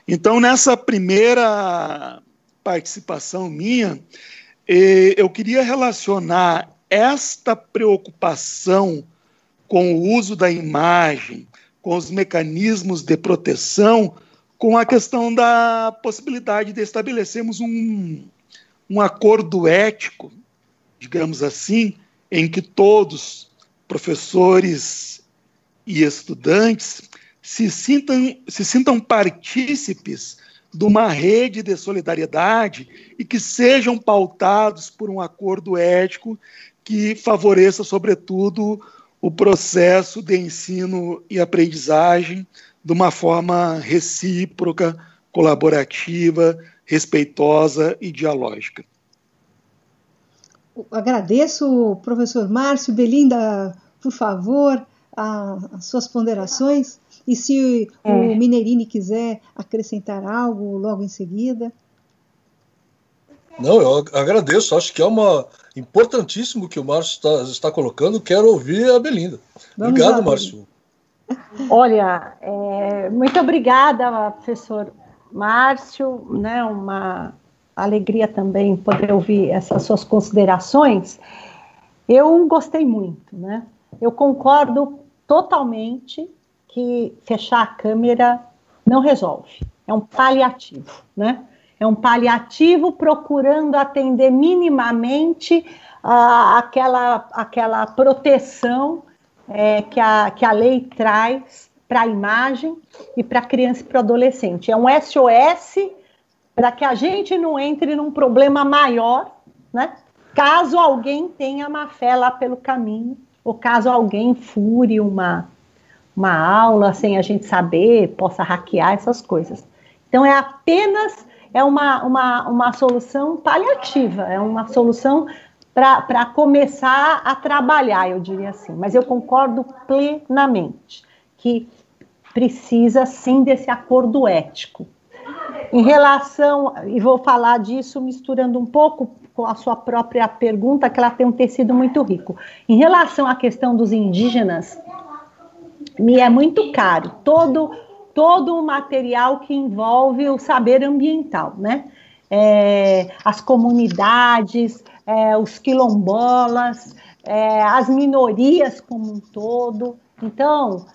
Então, nessa primeira participação minha, eu queria relacionar esta preocupação com o uso da imagem, com os mecanismos de proteção, com a questão da possibilidade de estabelecermos um acordo ético, digamos assim, em que todos, professores e estudantes, se sintam partícipes de uma rede de solidariedade e que sejam pautados por um acordo ético que favoreça, sobretudo, o processo de ensino e aprendizagem de uma forma recíproca, colaborativa, respeitosa e dialógica. Agradeço, professor Márcio. Belinda, por favor, as suas ponderações. E se o Minerini quiser acrescentar algo logo em seguida. Não, eu agradeço. Acho que é importantíssimo que o Márcio está colocando. Quero ouvir a Belinda. Obrigado, Márcio. Olha, muito obrigada, professor Márcio, né? Uma alegria também poder ouvir essas suas considerações. Eu gostei muito, né? Eu concordo totalmente que fechar a câmera não resolve, é um paliativo, né? É um paliativo procurando atender minimamente aquela proteção que a lei traz para a imagem e para a criança e para o adolescente. É um SOS para que a gente não entre num problema maior, né? Caso alguém tenha má fé lá pelo caminho, ou caso alguém fure uma aula sem a gente saber, possa hackear essas coisas. Então, é apenas uma solução paliativa, é uma solução para começar a trabalhar, eu diria assim. Mas eu concordo plenamente que precisa, sim, desse acordo ético. Em relação, e vou falar disso misturando um pouco com a sua própria pergunta, que ela tem um tecido muito rico. Em relação à questão dos indígenas, me é muito caro todo o material que envolve o saber ambiental, né? As comunidades, os quilombolas, as minorias como um todo. Então,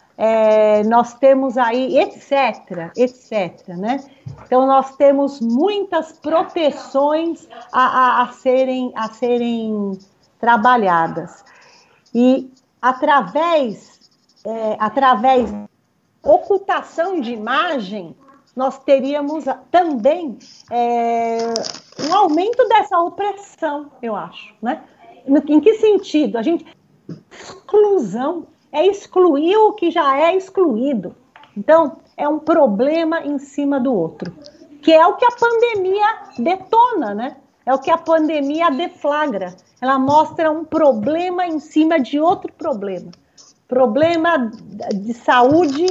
nós temos aí, etc., né? Então, nós temos muitas proteções a serem trabalhadas. E através ocultação de imagem, nós teríamos também um aumento dessa opressão, eu acho, né? Em que sentido? Exclusão é excluir o que já é excluído. Então, é um problema em cima do outro, que é o que a pandemia detona, né? É o que a pandemia deflagra. Ela mostra um problema em cima de outro problema. Problema de saúde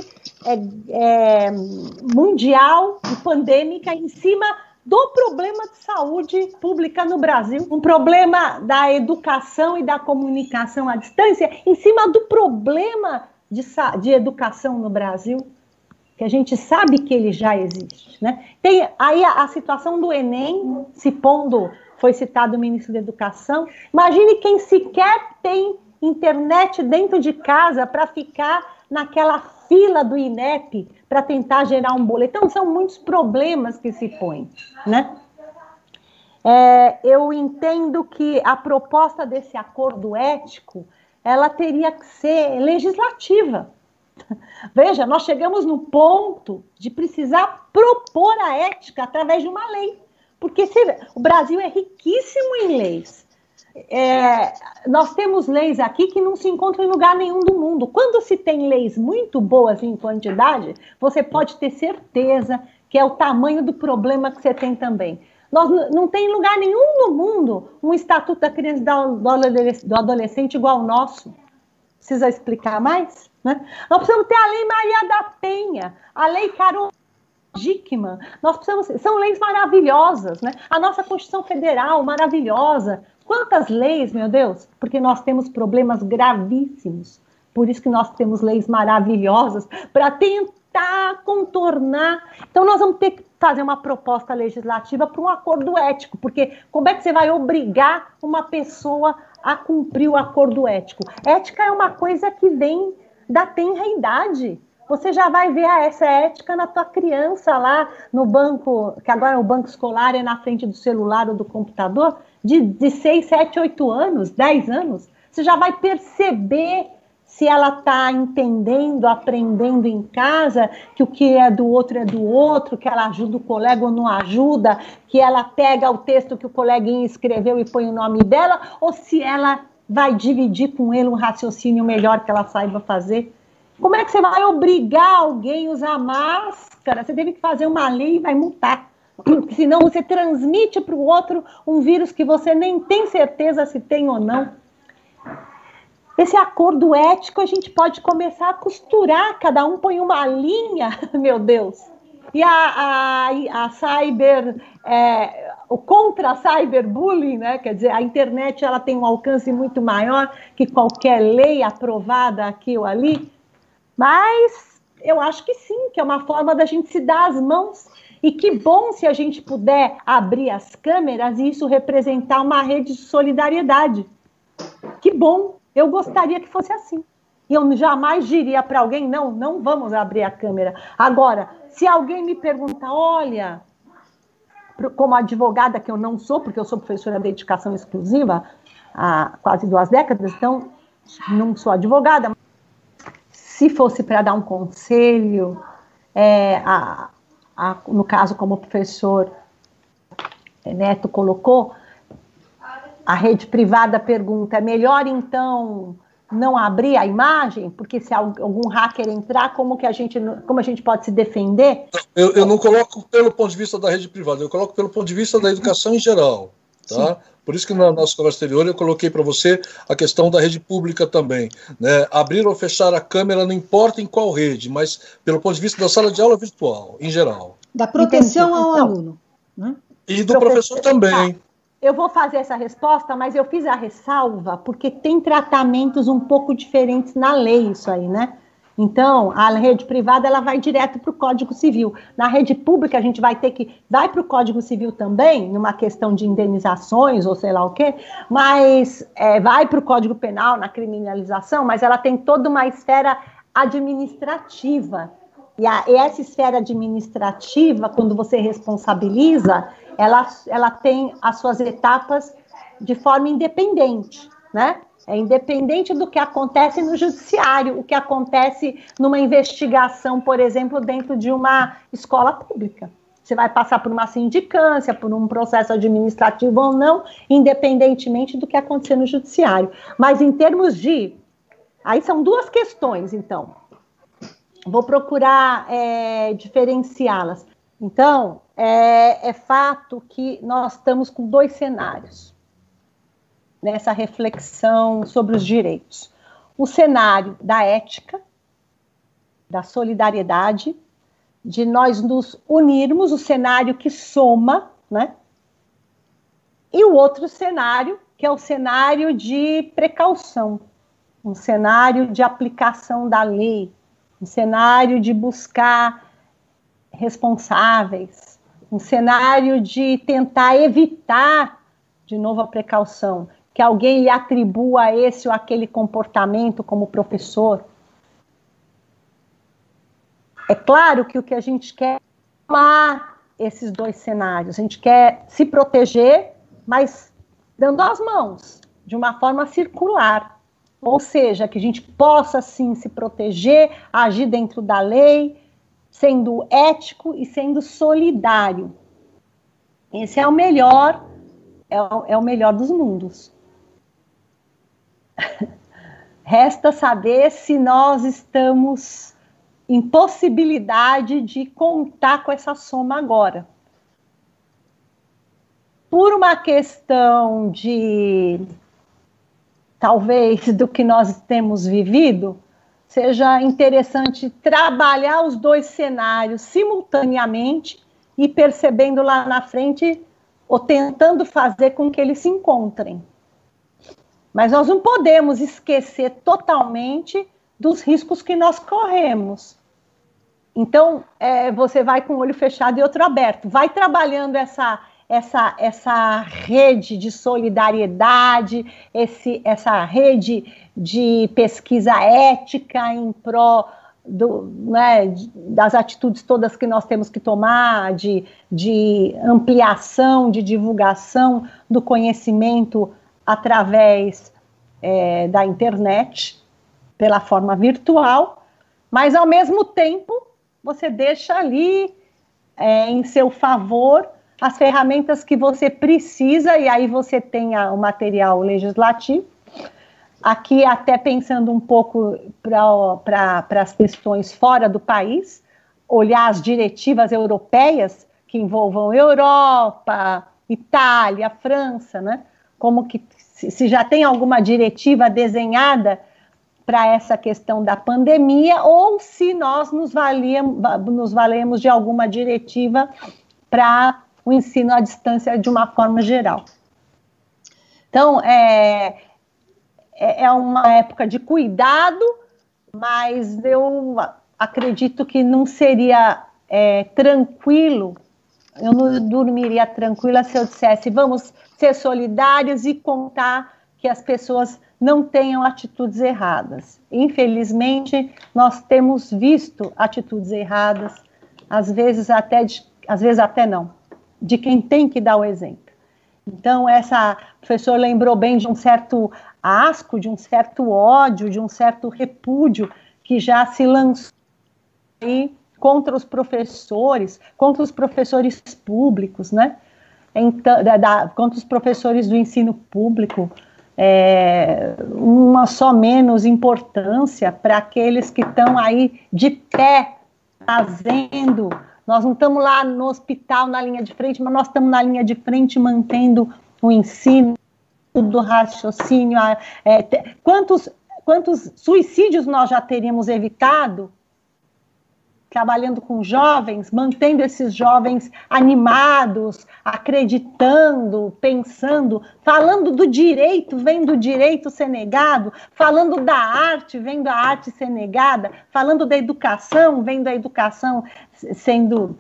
mundial e pandêmica em cima do problema de saúde pública no Brasil, um problema da educação e da comunicação à distância em cima do problema de educação no Brasil. que a gente sabe que ele já existe, né? Tem aí a situação do Enem se pondo, foi citado o ministro da Educação. Imagine quem sequer tem internet dentro de casa para ficar naquela fila do INEP para tentar gerar um boletim. Então, são muitos problemas que se põem, né? Eu entendo que a proposta desse acordo ético, ela teria que ser legislativa. Veja, nós chegamos no ponto de precisar propor a ética através de uma lei, porque o Brasil é riquíssimo em leis. Nós temos leis aqui que não se encontram em lugar nenhum do mundo. Quando se tem leis muito boas em quantidade, você pode ter certeza que é o tamanho do problema que você tem também. Não tem lugar nenhum no mundo um estatuto da criança e do adolescente igual ao nosso. Precisa explicar mais? Né? Nós precisamos ter a Lei Maria da Penha, a Lei Carol Dickmann. São leis maravilhosas, né? A nossa Constituição Federal, maravilhosa. Quantas leis, meu Deus? Porque nós temos problemas gravíssimos. Por isso que nós temos leis maravilhosas para tentar contornar. Então, nós vamos ter que fazer uma proposta legislativa para um acordo ético, porque como é que você vai obrigar uma pessoa a cumprir o acordo ético? Ética é uma coisa que vem da tenra idade. Você já vai ver essa ética na tua criança lá no banco, que agora o banco escolar é na frente do celular ou do computador, de 6, 7, 8 anos, 10 anos. Você já vai perceber se ela está entendendo, aprendendo em casa, que o que é do outro, que ela ajuda o colega ou não ajuda, que ela pega o texto que o coleguinha escreveu e põe o nome dela, ou se ela vai dividir com ele um raciocínio melhor que ela saiba fazer. Como é que você vai obrigar alguém a usar máscara? Você teve que fazer uma lei e vai multar. Senão você transmite para o outro um vírus que você nem tem certeza se tem ou não. Esse acordo ético a gente pode começar a costurar, cada um põe uma linha, meu Deus. E a cyber, o contra-cyberbullying, né? Quer dizer, a internet ela tem um alcance muito maior que qualquer lei aprovada aqui ou ali, mas eu acho que sim, que é uma forma da gente se dar as mãos. E que bom se a gente puder abrir as câmeras e isso representar uma rede de solidariedade. Que bom, eu gostaria que fosse assim. E eu jamais diria para alguém, não vamos abrir a câmera. Agora, se alguém me perguntar, olha, como advogada que eu não sou, porque eu sou professora de educação exclusiva há quase 2 décadas, então não sou advogada, mas se fosse para dar um conselho, no caso, como o professor Neto colocou, a rede privada pergunta, é melhor então não abrir a imagem? Porque se algum hacker entrar, como a gente pode se defender? Eu não coloco pelo ponto de vista da rede privada, eu coloco pelo ponto de vista da educação em geral. Tá? Sim. Por isso que na nossa conversa anterior eu coloquei para você a questão da rede pública também. Né? Abrir ou fechar a câmera não importa em qual rede, mas pelo ponto de vista da sala de aula virtual, em geral. Da proteção ao aluno. Né? E do professor também. Eu vou fazer essa resposta, mas eu fiz a ressalva porque tem tratamentos um pouco diferentes na lei isso aí, né? Então, a rede privada, ela vai direto para o Código Civil. Na rede pública, a gente vai para o Código Civil também, numa questão de indenizações ou sei lá o quê, mas vai para o Código Penal, na criminalização, mas ela tem toda uma esfera administrativa. E essa esfera administrativa, quando você responsabiliza, ela tem as suas etapas de forma independente, né? É independente do que acontece no judiciário, o que acontece numa investigação, por exemplo, dentro de uma escola pública. Você vai passar por uma sindicância, por um processo administrativo ou não, independentemente do que acontecer no judiciário. Mas em termos de... Aí são 2 questões, então. Vou procurar diferenciá-las. Então, é fato que nós estamos com 2 cenários nessa reflexão sobre os direitos. O cenário da ética, da solidariedade, de nós nos unirmos, o cenário que soma, né? E o outro cenário, que é o cenário de precaução, um cenário de aplicação da lei, um cenário de buscar responsáveis, um cenário de tentar evitar, de novo, a precaução, que alguém lhe atribua esse ou aquele comportamento como professor. É claro que o que a gente quer é tomar esses dois cenários. A gente quer se proteger, mas dando as mãos, de uma forma circular. Ou seja, que a gente possa, sim, se proteger, agir dentro da lei, sendo ético e sendo solidário. Esse é o melhor, é o melhor dos mundos. Resta saber se nós estamos em possibilidade de contar com essa soma agora. Por uma questão de, talvez, do que nós temos vivido, seja interessante trabalhar os dois cenários simultaneamente e percebendo lá na frente, ou tentando fazer com que eles se encontrem. Mas nós não podemos esquecer totalmente dos riscos que nós corremos. Então, você vai com o olho fechado e outro aberto. Vai trabalhando essa rede de solidariedade, essa rede de pesquisa ética em pró das atitudes todas que nós temos que tomar, de ampliação, de divulgação do conhecimento através da internet, pela forma virtual, mas, ao mesmo tempo, você deixa ali, em seu favor, as ferramentas que você precisa, e aí você tem o material legislativo. Aqui, até pensando um pouco para as questões fora do país, olhar as diretivas europeias, que envolvam Europa, Itália, França, né? Como que, se já tem alguma diretiva desenhada para essa questão da pandemia, ou se nós nos valemos de alguma diretiva para o ensino à distância de uma forma geral. Então, é uma época de cuidado, mas eu acredito que não seria tranquilo, eu não dormiria tranquila se eu dissesse vamos ser solidários e contar que as pessoas não tenham atitudes erradas. Infelizmente, nós temos visto atitudes erradas, às vezes até não, de quem tem que dar o exemplo. Então, o professor lembrou bem de um certo asco, de um certo ódio, de um certo repúdio que já se lançou aí contra os professores públicos, né? Então, contra os professores do ensino público, uma só menos importância para aqueles que estão aí de pé, fazendo. Nós não estamos lá no hospital, na linha de frente, mas nós estamos na linha de frente mantendo o ensino do raciocínio. Quantos suicídios nós já teríamos evitado trabalhando com jovens, mantendo esses jovens animados, acreditando, pensando, falando do direito, vendo o direito ser negado, falando da arte, vendo a arte ser negada, falando da educação, vendo a educação sendo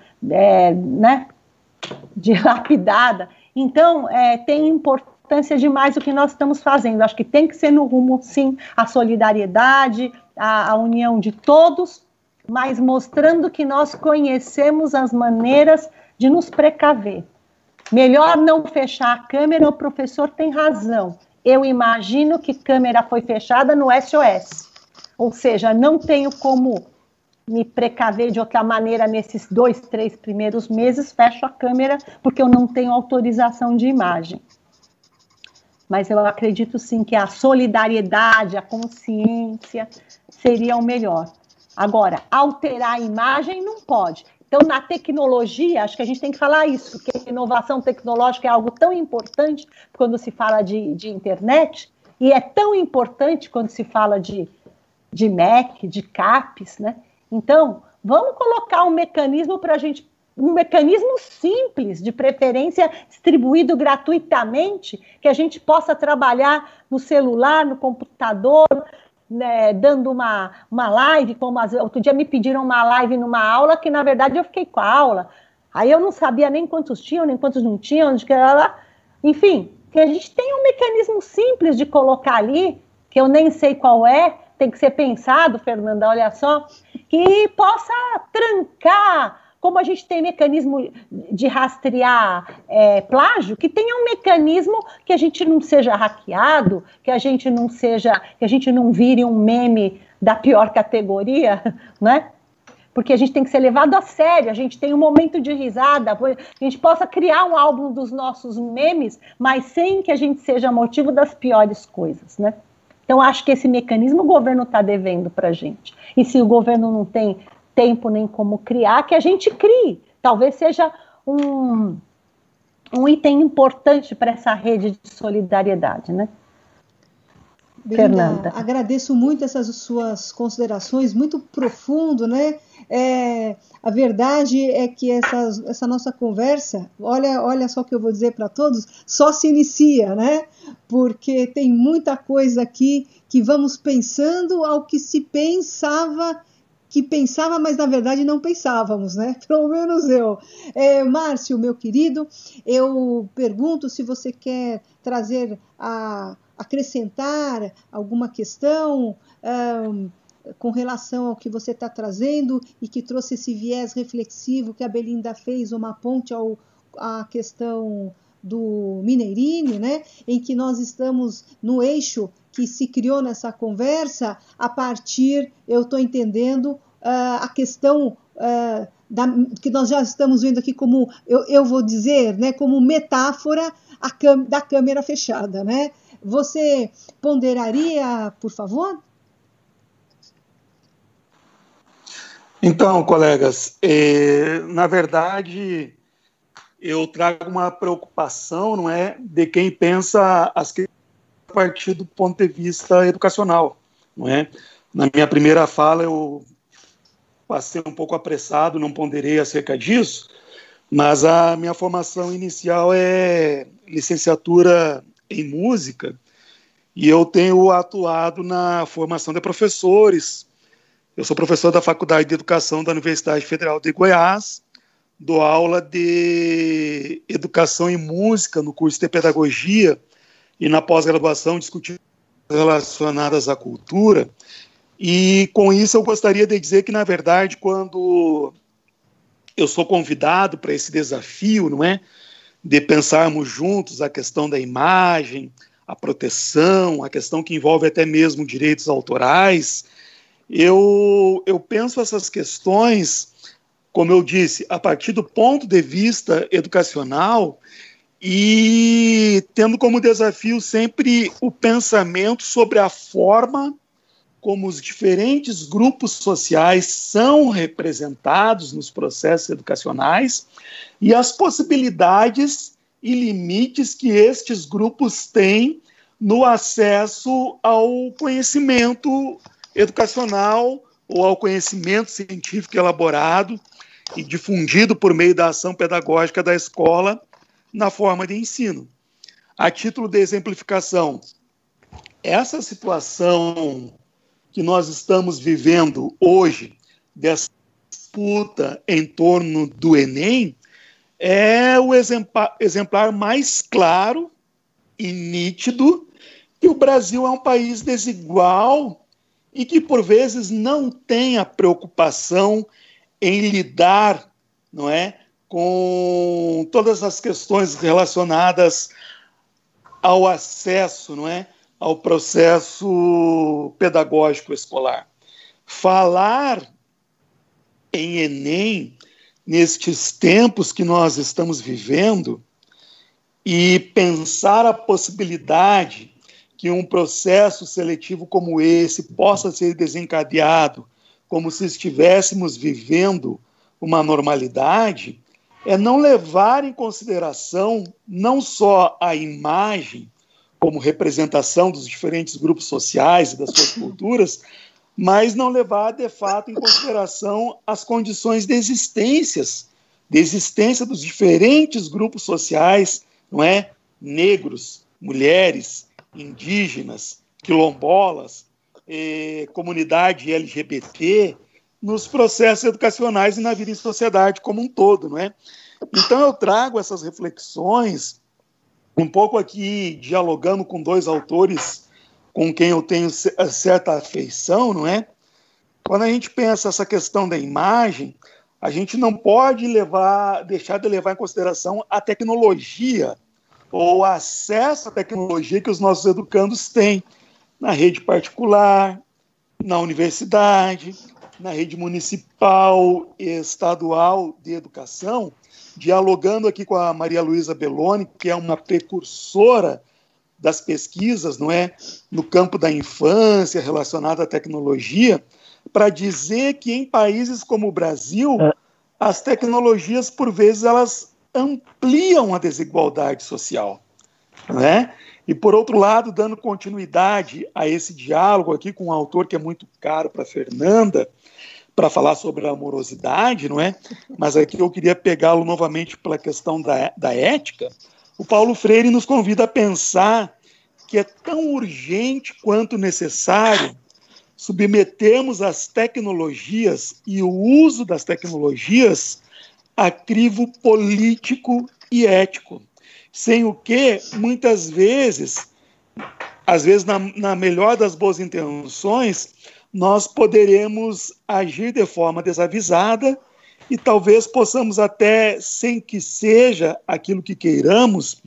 dilapidada. Então, tem importância demais o que nós estamos fazendo. Acho que tem que ser no rumo, sim, a solidariedade, a união de todos, mas mostrando que nós conhecemos as maneiras de nos precaver. Melhor não fechar a câmera, o professor tem razão. Eu imagino que câmera foi fechada no SOS. Ou seja, não tenho como me precaver de outra maneira nesses 2, 3 primeiros meses, fecho a câmera porque eu não tenho autorização de imagem. Mas eu acredito sim que a solidariedade, a consciência seria o melhor. Agora, alterar a imagem não pode. Então, na tecnologia, acho que a gente tem que falar isso, que a inovação tecnológica é algo tão importante quando se fala de internet, e é tão importante quando se fala de MEC, de CAPES, né? Então, vamos colocar um mecanismo para a gente, um mecanismo simples, de preferência distribuído gratuitamente, que a gente possa trabalhar no celular, no computador, né, dando uma live, como outro dia me pediram uma live numa aula, que na verdade eu fiquei com a aula, aí eu não sabia nem quantos tinham, nem quantos não tinham, onde que era, enfim, que a gente tem um mecanismo simples de colocar ali, que eu nem sei qual é, tem que ser pensado, Fernanda, olha só, que possa trancar, como a gente tem mecanismo de rastrear plágio, que tenha um mecanismo que a gente não seja hackeado, que a gente não vire um meme da pior categoria, né? Porque a gente tem que ser levado a sério, a gente tem um momento de risada, a gente possa criar um álbum dos nossos memes, mas sem que a gente seja motivo das piores coisas, né? Então, acho que esse mecanismo o governo está devendo para a gente. E se o governo não tem tempo nem como criar, que a gente crie. Talvez seja um item importante para essa rede de solidariedade, né? Belinda, Fernanda. agradeço muito essas suas considerações, muito profundo, né? A verdade é que essa nossa conversa, olha só o que eu vou dizer para todos, só se inicia, né? Porque tem muita coisa aqui que vamos pensando ao que se pensava, mas na verdade não pensávamos, né? Pelo menos eu. Márcio, meu querido, eu pergunto se você quer trazer acrescentar alguma questão com relação ao que você está trazendo e que trouxe esse viés reflexivo que a Belinda fez, uma ponte à questão do Mineirinho, né, em que nós estamos no eixo que se criou nessa conversa a partir, eu estou entendendo, a questão que nós já estamos vendo aqui como, eu vou dizer, né, como metáfora da câmera fechada, né? Você ponderaria, por favor? Então, colegas, na verdade, eu trago uma preocupação, não é, de quem pensa as questões a partir do ponto de vista educacional, não é? Na minha primeira fala, eu passei um pouco apressado, não ponderei acerca disso, mas a minha formação inicial é licenciatura em música, e eu tenho atuado na formação de professores. Eu sou professor da Faculdade de Educação da Universidade Federal de Goiás, dou aula de Educação em Música no curso de Pedagogia e na pós-graduação discutindo relacionadas à cultura, e com isso eu gostaria de dizer que, na verdade, quando eu sou convidado para esse desafio, não é, de pensarmos juntos a questão da imagem, a proteção, a questão que envolve até mesmo direitos autorais, eu penso essas questões, como eu disse, a partir do ponto de vista educacional e tendo como desafio sempre o pensamento sobre a forma como os diferentes grupos sociais são representados nos processos educacionais e as possibilidades e limites que estes grupos têm no acesso ao conhecimento educacional ou ao conhecimento científico elaborado e difundido por meio da ação pedagógica da escola na forma de ensino. A título de exemplificação, essa situação que nós estamos vivendo hoje, dessa disputa em torno do Enem, é o exemplar mais claro e nítido que o Brasil é um país desigual e que, por vezes, não tem a preocupação em lidar, não é, com todas as questões relacionadas ao acesso, não é, ao processo pedagógico escolar. Falar em Enem, nestes tempos que nós estamos vivendo, e pensar a possibilidade que um processo seletivo como esse possa ser desencadeado como se estivéssemos vivendo uma normalidade, é não levar em consideração não só a imagem como representação dos diferentes grupos sociais e das suas culturas, mas não levar, de fato, em consideração as condições de existência dos diferentes grupos sociais, não é? Negros, mulheres, indígenas, quilombolas, comunidade LGBT nos processos educacionais e na vida em sociedade como um todo, não é? Então eu trago essas reflexões um pouco aqui dialogando com dois autores com quem eu tenho certa afeição, não é? Quando a gente pensa essa questão da imagem, a gente não pode deixar de levar em consideração a tecnologia ou o acesso à tecnologia que os nossos educandos têm na rede particular, na universidade, na rede municipal e estadual de educação, dialogando aqui com a Maria Luísa Belloni, que é uma precursora das pesquisas, não é, no campo da infância relacionada à tecnologia, para dizer que em países como o Brasil, as tecnologias, por vezes, elas ampliam a desigualdade social, não é? E, por outro lado, dando continuidade a esse diálogo aqui com um autor que é muito caro para a Fernanda, para falar sobre a amorosidade, não é? Mas aqui eu queria pegá-lo novamente pela questão da ética. O Paulo Freire nos convida a pensar que é tão urgente quanto necessário submetermos as tecnologias e o uso das tecnologias a crivo político e ético, sem o que, muitas vezes, às vezes na melhor das boas intenções, nós poderemos agir de forma desavisada e talvez possamos até, sem que seja aquilo que queiramos,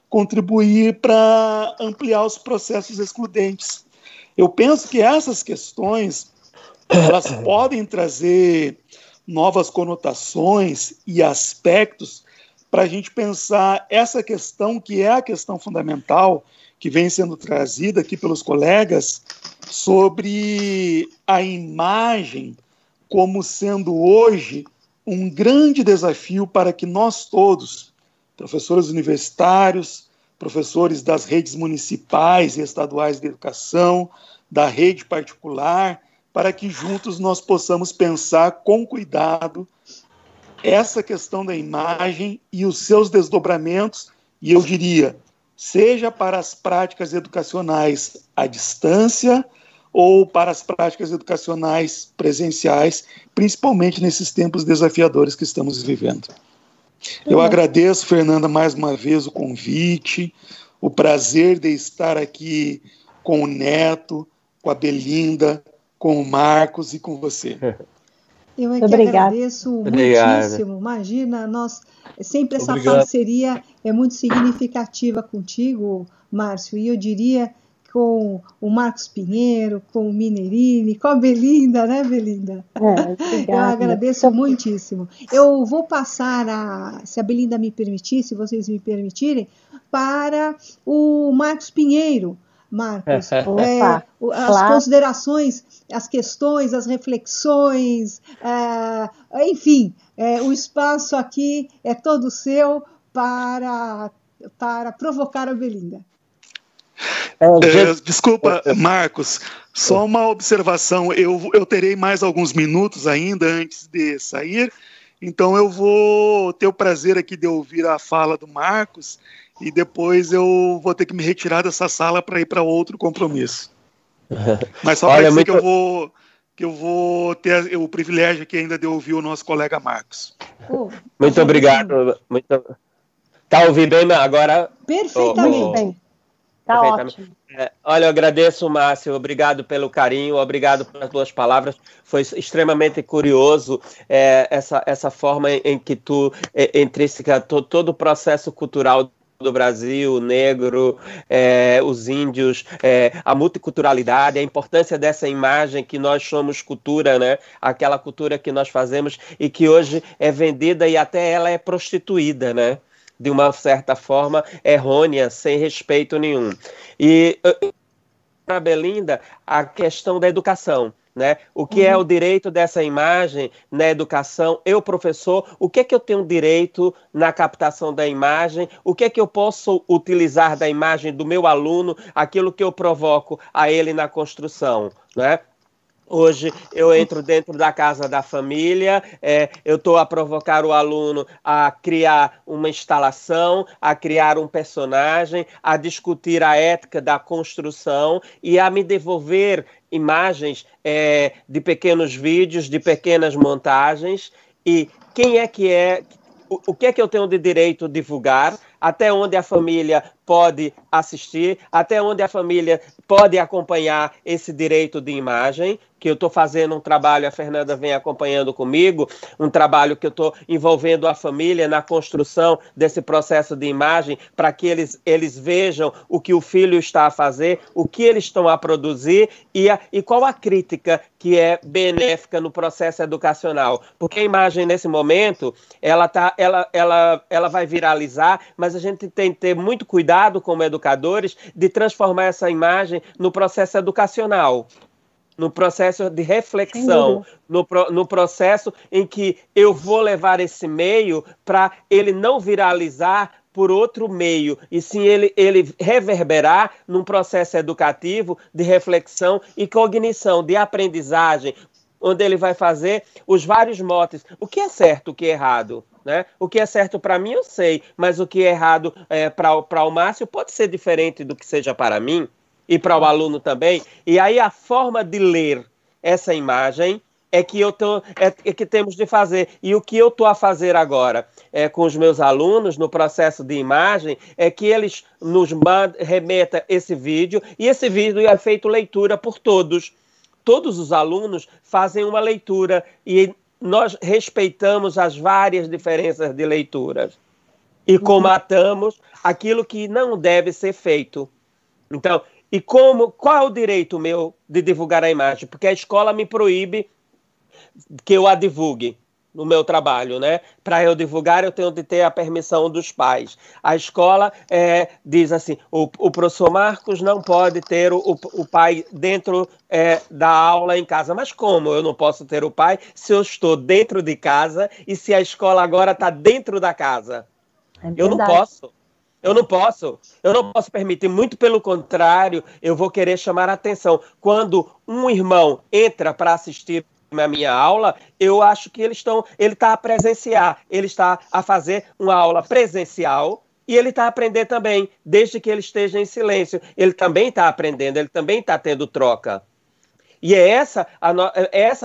contribuir para ampliar os processos excludentes. Eu penso que essas questões elas podem trazer novas conotações e aspectos para a gente pensar essa questão que é a questão fundamental que vem sendo trazida aqui pelos colegas sobre a imagem como sendo hoje um grande desafio para que nós todos, professores universitários, professores das redes municipais e estaduais de educação, da rede particular, para que juntos nós possamos pensar com cuidado essa questão da imagem e os seus desdobramentos, e eu diria, seja para as práticas educacionais à distância ou para as práticas educacionais presenciais, principalmente nesses tempos desafiadores que estamos vivendo. Eu agradeço, Fernanda, mais uma vez o convite, o prazer de estar aqui com o Neto, com a Belinda, com o Marcos e com você. Eu é que agradeço muitíssimo. Imagina, sempre essa parceria é muito significativa contigo, Márcio, e eu diria com o Marcos Pinheiro, com o Mineirini, com a Belinda, né, Belinda? Eu agradeço muitíssimo. Eu vou passar, se a Belinda me permitir, se vocês me permitirem, para o Marcos Pinheiro. Marcos, as considerações, as questões, as reflexões, enfim, o espaço aqui é todo seu para provocar a Belinda. Desculpa, Marcos, só uma observação, eu terei mais alguns minutos ainda antes de sair, então eu vou ter o prazer aqui de ouvir a fala do Marcos e depois eu vou ter que me retirar dessa sala para ir para outro compromisso. Mas só para dizer que eu vou ter o privilégio aqui ainda de ouvir o nosso colega Marcos. Muito obrigado. Tá ouvindo bem agora? Perfeitamente. Tá ótimo. Olha, eu agradeço, Márcio, obrigado pelo carinho, obrigado pelas tuas palavras, foi extremamente curioso essa forma em que tu intrínseca todo o processo cultural do Brasil, o negro, os índios, a multiculturalidade, a importância dessa imagem que nós somos cultura, né? Aquela cultura que nós fazemos e que hoje é vendida e até ela é prostituída, né? De uma certa forma errônea, sem respeito nenhum. E para Belinda, a questão da educação, né? O que é o direito dessa imagem na educação? Eu, professor, o que é que eu tenho direito na captação da imagem? O que é que eu posso utilizar da imagem do meu aluno, aquilo que eu provoco a ele na construção, né? Hoje eu entro dentro da casa da família, eu estou a provocar o aluno a criar uma instalação, a criar um personagem, a discutir a ética da construção e a me devolver imagens de pequenos vídeos, de pequenas montagens. E quem é que é, o que é que eu tenho de direito de divulgar, até onde a família pode assistir, até onde a família pode acompanhar esse direito de imagem, que eu estou fazendo um trabalho, a Fernanda vem acompanhando comigo, um trabalho que eu estou envolvendo a família na construção desse processo de imagem, para que eles vejam o que o filho está a fazer, o que eles estão a produzir e qual a crítica que é benéfica no processo educacional. Porque a imagem, nesse momento, ela vai viralizar, mas a gente tem que ter muito cuidado como educadores de transformar essa imagem no processo educacional, no processo de reflexão, no processo em que eu vou levar esse meio para ele não viralizar por outro meio, e sim ele reverberar num processo educativo de reflexão e cognição, de aprendizagem, onde ele vai fazer os vários motes. O que é certo, o que é errado? Né? O que é certo para mim eu sei, mas o que é errado para o Márcio pode ser diferente do que seja para mim e para o aluno também. E aí a forma de ler essa imagem é que temos de fazer. E o que eu estou a fazer agora com os meus alunos no processo de imagem é que eles nos remetam esse vídeo, e esse vídeo é feito leitura por todos. Todos os alunos fazem uma leitura e nós respeitamos as várias diferenças de leituras e combatamos aquilo que não deve ser feito. Então, qual é o direito meu de divulgar a imagem? Porque a escola me proíbe que eu a divulgue no meu trabalho, né? Para eu divulgar, eu tenho de ter a permissão dos pais. A escola diz assim, o professor Marcos não pode ter o pai dentro da aula em casa. Mas como eu não posso ter o pai se eu estou dentro de casa e se a escola agora está dentro da casa? Eu não posso. Eu não posso permitir, muito pelo contrário, eu vou querer chamar a atenção. Quando um irmão entra para assistir a minha aula, eu acho que ele está a presenciar, ele está a fazer uma aula presencial e ele está a aprender também, desde que ele esteja em silêncio. Ele também está aprendendo, ele também está tendo troca. E é essa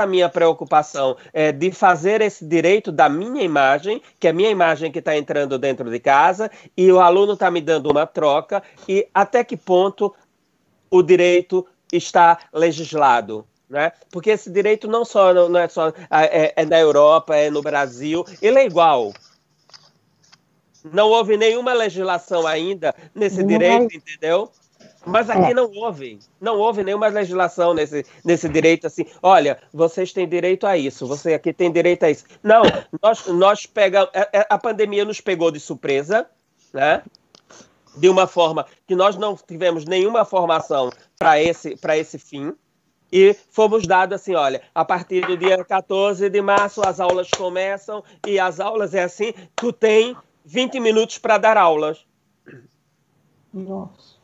a minha preocupação, de fazer esse direito da minha imagem, que é a minha imagem que está entrando dentro de casa, e o aluno está me dando uma troca, e até que ponto o direito está legislado. Né? Porque esse direito não é só na Europa, é no Brasil, ele é igual. Não houve nenhuma legislação ainda nesse direito, entendeu? Mas aqui não houve nenhuma legislação nesse direito assim, olha, vocês têm direito a isso, você aqui tem direito a isso. Não, nós pegamos, a pandemia nos pegou de surpresa, né? De uma forma que nós não tivemos nenhuma formação para esse fim, e fomos dados assim, olha, a partir do dia 14 de março as aulas começam, e as aulas é assim, tu tem 20 minutos para dar aulas. Nossa.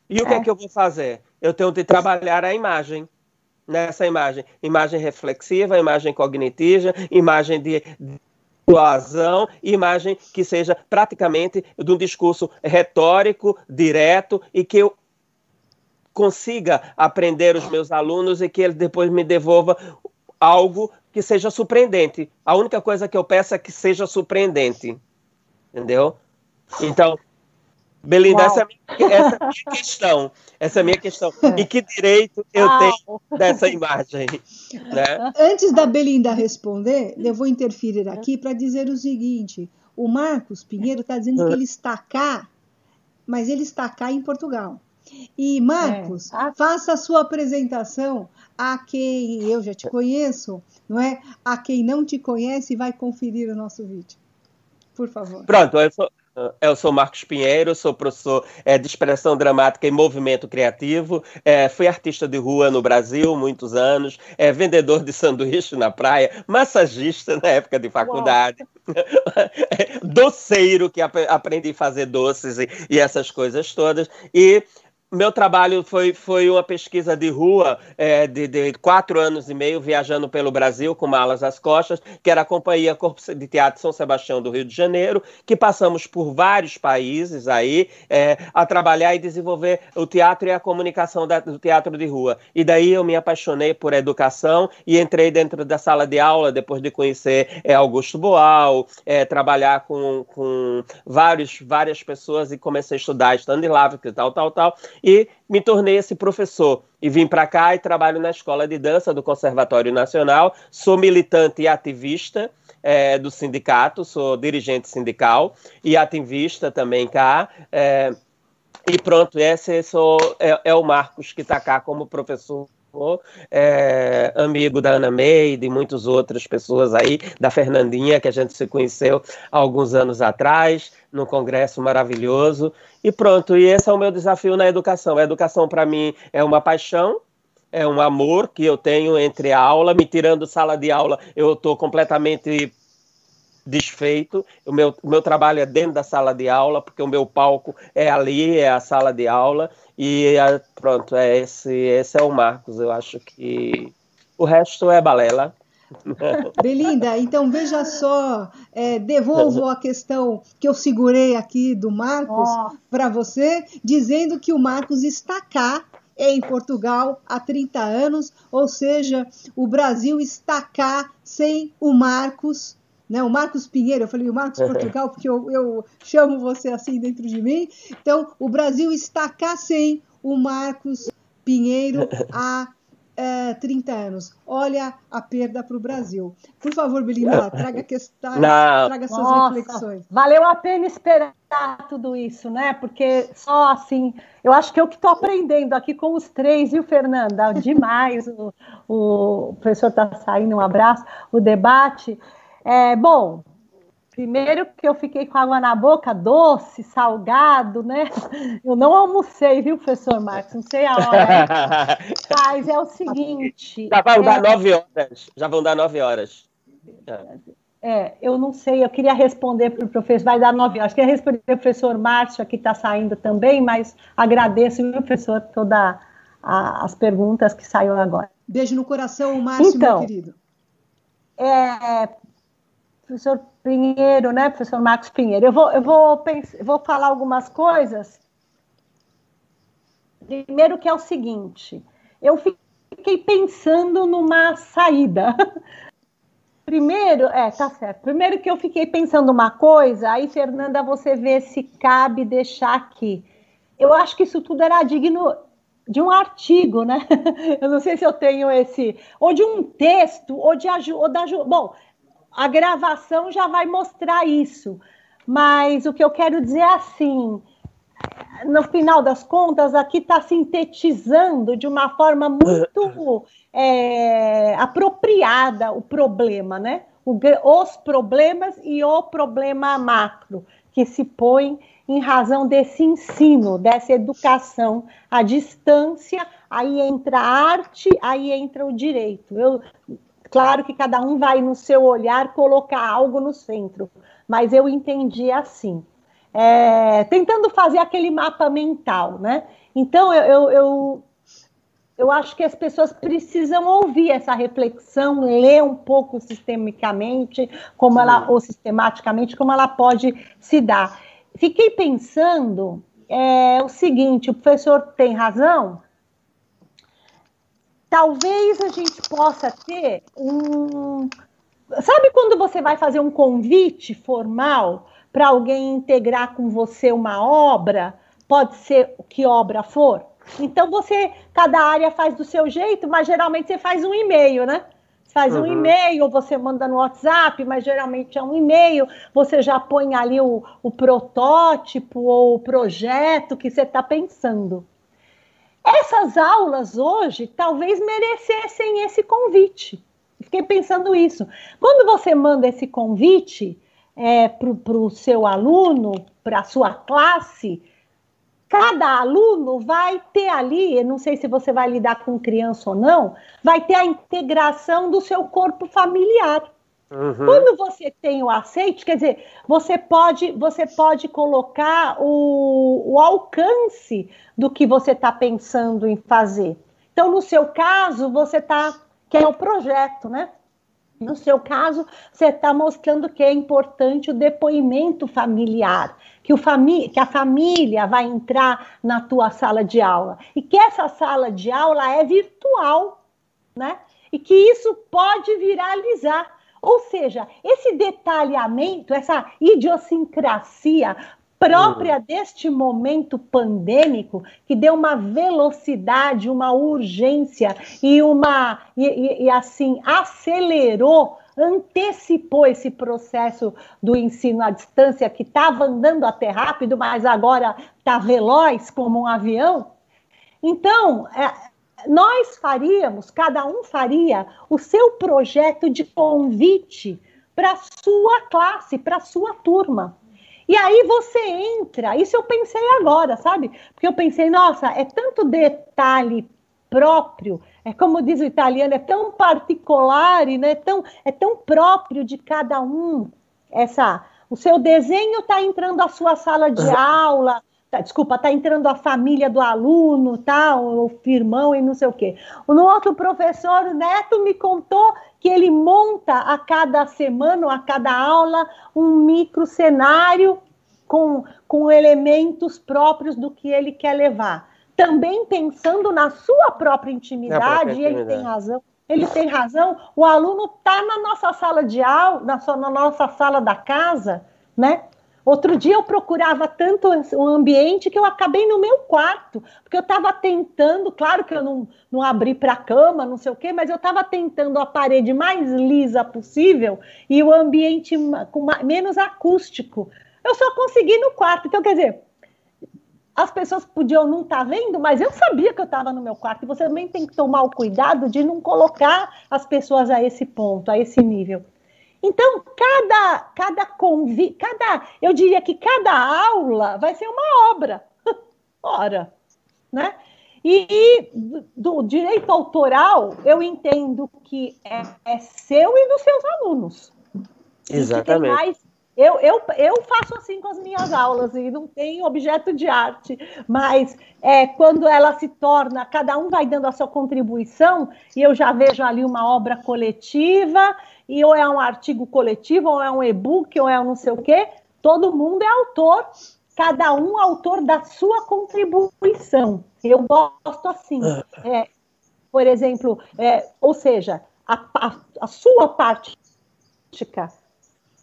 E o que é que eu vou fazer? Eu tenho de trabalhar a imagem, nessa imagem reflexiva, imagem cognitiva, imagem de persuasão, imagem que seja praticamente de um discurso retórico, direto, e que eu consiga aprender os meus alunos e que eles depois me devolva algo que seja surpreendente. A única coisa que eu peço é que seja surpreendente. Entendeu? Então, Belinda, essa é a minha questão. Essa é a minha questão. E que direito eu tenho dessa imagem? Né? Antes da Belinda responder, eu vou interferir aqui para dizer o seguinte. O Marcos Pinheiro está dizendo que ele está cá, mas ele está cá em Portugal. E, Marcos, faça a sua apresentação a quem eu já te conheço, não é? A quem não te conhece vai conferir o nosso vídeo. Por favor. Pronto, eu sou Marcos Pinheiro, sou professor de expressão dramática e movimento criativo, fui artista de rua no Brasil muitos anos, vendedor de sanduíche na praia, massagista na época de faculdade, doceiro, que aprendi a fazer doces e essas coisas todas, e Meu trabalho foi uma pesquisa de rua de 4 anos e meio, viajando pelo Brasil com malas às costas, que era a Companhia Corpo de Teatro São Sebastião do Rio de Janeiro, que passamos por vários países aí a trabalhar e desenvolver o teatro e a comunicação do teatro de rua. E daí eu me apaixonei por educação e entrei dentro da sala de aula, depois de conhecer Augusto Boal, trabalhar com várias pessoas, e comecei a estudar Stanislavski e tal. E me tornei esse professor. E vim para cá e trabalho na Escola de Dança do Conservatório Nacional. Sou militante e ativista do sindicato, sou dirigente sindical e ativista também cá. E pronto, esse é o Marcos, que está cá como professor. Amigo da Ana May e de muitas outras pessoas aí, da Fernandinha, que a gente se conheceu há alguns anos atrás, num congresso maravilhoso, e pronto, e esse é o meu desafio na educação. A educação para mim é uma paixão, é um amor que eu tenho entre a aula, me tirando sala de aula, eu estou completamente desfeito. O meu trabalho é dentro da sala de aula, porque o meu palco é ali, é a sala de aula, e pronto, esse é o Marcos. Eu acho que o resto é balela. Belinda, então veja só, devolvo a questão que eu segurei aqui do Marcos para você, dizendo que o Marcos está cá em Portugal há 30 anos, ou seja, o Brasil está cá sem o Marcos, né? O Marcos Pinheiro, eu falei o Marcos Portugal porque eu chamo você assim dentro de mim. Então, o Brasil está cá sem o Marcos Pinheiro há 30 anos. Olha a perda para o Brasil. Por favor, Belinda, traga suas reflexões. Valeu a pena esperar tudo isso, né? Porque só assim, eu acho que eu que estou aprendendo aqui com os três, viu, Fernanda? Demais. O professor está saindo, um abraço. O debate. Bom, primeiro que eu fiquei com água na boca, doce, salgado, né? Eu não almocei, viu, professor Marcos? Não sei a hora. Mas é o seguinte... Já vão dar 9 horas. Já vão dar 9 horas. Eu não sei, eu queria responder para o professor, vai dar 9 horas. Queria responder para o professor Márcio, que está saindo também, mas agradeço, viu, professor, todas as perguntas que saíram agora. Beijo no coração, Márcio, meu querido. Professor Pinheiro, né, professor Marcos Pinheiro, eu vou falar algumas coisas. Primeiro que é o seguinte, eu fiquei pensando numa saída. Primeiro, tá certo. Primeiro que eu fiquei pensando uma coisa, aí, Fernanda, você vê se cabe deixar aqui. Eu acho que isso tudo era digno de um artigo, né? Eu não sei se eu tenho ou de um texto, ou da ajuda. Bom, a gravação já vai mostrar isso, mas o que eu quero dizer é assim, no final das contas, aqui está sintetizando de uma forma muito apropriada o problema, né? Os problemas e o problema macro, que se põe em razão desse ensino, dessa educação à distância, aí entra a arte, aí entra o direito. Claro que cada um vai, no seu olhar, colocar algo no centro, mas eu entendi assim, tentando fazer aquele mapa mental, né? Então, eu acho que as pessoas precisam ouvir essa reflexão, ler um pouco sistemicamente, ou sistematicamente, como ela pode se dar. Fiquei pensando o seguinte, o professor tem razão. Talvez a gente possa ter Sabe quando você vai fazer um convite formal para alguém integrar com você uma obra? Pode ser que obra for? Então, cada área faz do seu jeito, mas geralmente você faz um e-mail, né? Você faz um e-mail, ou você manda no WhatsApp, mas geralmente é um e-mail, você já põe ali o protótipo ou o projeto que você está pensando. Essas aulas hoje talvez merecessem esse convite. Fiquei pensando isso. Quando você manda esse convite para o seu aluno, para a sua classe, cada aluno vai ter ali, não sei se você vai lidar com criança ou não, vai ter a integração do seu corpo familiar. Quando você tem o aceite, quer dizer, você pode colocar o alcance do que você está pensando em fazer. Então, no seu caso, que é o projeto, né? No seu caso, você está mostrando que é importante o depoimento familiar, que a família vai entrar na tua sala de aula e que essa sala de aula é virtual, né? E que isso pode viralizar. Ou seja, esse detalhamento, essa idiosincrasia própria deste momento pandêmico, que deu uma velocidade, uma urgência e assim acelerou, antecipou esse processo do ensino à distância que estava andando até rápido, mas agora está veloz como um avião. Então, cada um faria o seu projeto de convite para a sua classe, para a sua turma. E aí você entra, isso eu pensei agora, sabe? Porque eu pensei, nossa, é tanto detalhe próprio, é como diz o italiano, é tão particolare, né? É tão próprio de cada um. O seu desenho está entrando a sua sala de aula, está entrando a família do aluno, o irmão e não sei o quê. No outro professor, o Neto, me contou que ele monta a cada semana ou a cada aula um micro cenário com elementos próprios do que ele quer levar. Também pensando na sua própria intimidade, e ele tem razão, o aluno está na nossa sala de aula, na nossa sala da casa, né? Outro dia eu procurava tanto o ambiente que eu acabei no meu quarto, porque eu estava tentando, claro que eu não abri para a cama, não sei o quê, mas eu estava tentando a parede mais lisa possível e o ambiente menos acústico. Eu só consegui no quarto. Então, quer dizer, as pessoas podiam não estar vendo, mas eu sabia que eu estava no meu quarto. E você também tem que tomar o cuidado de não colocar as pessoas a esse ponto, a esse nível. Então, eu diria que cada aula vai ser uma obra. Ora, né? E do direito autoral, eu entendo que é seu e dos seus alunos. Exatamente. Eu faço assim com as minhas aulas e não tem objeto de arte, mas quando ela se torna, cada um vai dando a sua contribuição e eu já vejo ali uma obra coletiva, e ou é um artigo coletivo, ou é um e-book, ou é um não sei o quê, todo mundo é autor, cada um autor da sua contribuição. Eu gosto assim. Por exemplo, ou seja, a sua parte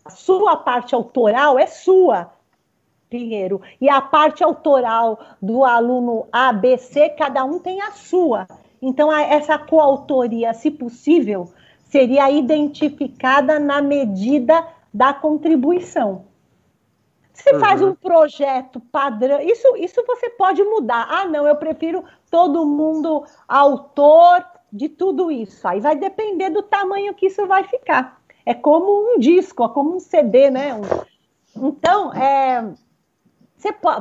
a sua parte autoral é sua, Pinheiro, e a parte autoral do aluno ABC, cada um tem a sua. Então, essa coautoria, se possível, seria identificada na medida da contribuição. Você faz um projeto padrão, isso você pode mudar. Ah, não, eu prefiro todo mundo autor de tudo isso. Aí vai depender do tamanho que isso vai ficar. É como um disco, é como um CD, né? Então,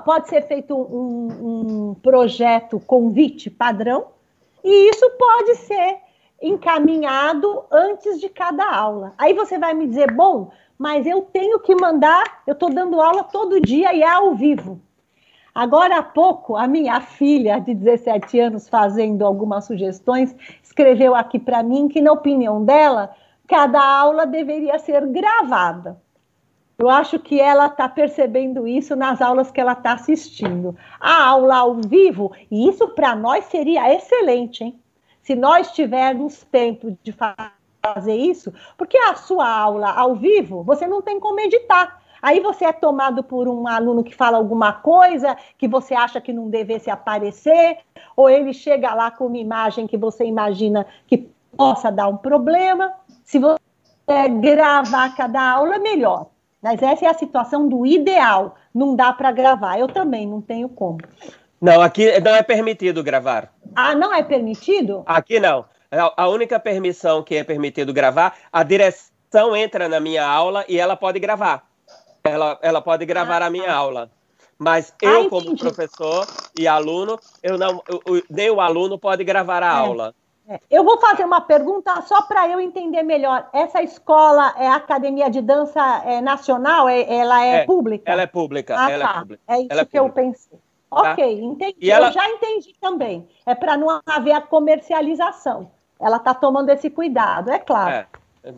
pode ser feito um projeto convite padrão, e isso pode ser encaminhado antes de cada aula. Aí você vai me dizer, bom, mas eu tenho que mandar, eu estou dando aula todo dia e é ao vivo. Agora há pouco, a minha filha de 17 anos, fazendo algumas sugestões, escreveu aqui para mim que, na opinião dela, cada aula deveria ser gravada. Eu acho que ela está percebendo isso nas aulas que ela está assistindo. A aula ao vivo, e isso para nós seria excelente, hein? Se nós tivermos tempo de fazer isso, porque a sua aula ao vivo, você não tem como editar. Aí você é tomado por um aluno que fala alguma coisa que você acha que não devesse aparecer, ou ele chega lá com uma imagem que você imagina que possa dar um problema. Se você gravar cada aula, melhor. Mas essa é a situação do ideal. Não dá para gravar. Eu também não tenho como. Não, aqui não é permitido gravar. Ah, não é permitido? Aqui não. A única permissão que é permitido gravar, a direção entra na minha aula e ela pode gravar. Ela pode gravar a minha aula. Mas eu, como professor e aluno, nem o aluno pode gravar a aula. Eu vou fazer uma pergunta só para eu entender melhor. Essa escola é a Academia de Dança nacional? Ela é pública? Ela é pública. Ah, ela tá. É pública. É isso ela que eu pensei. Tá? Ok, entendi. E ela... Eu já entendi também. É para não haver a comercialização. Ela está tomando esse cuidado, é claro.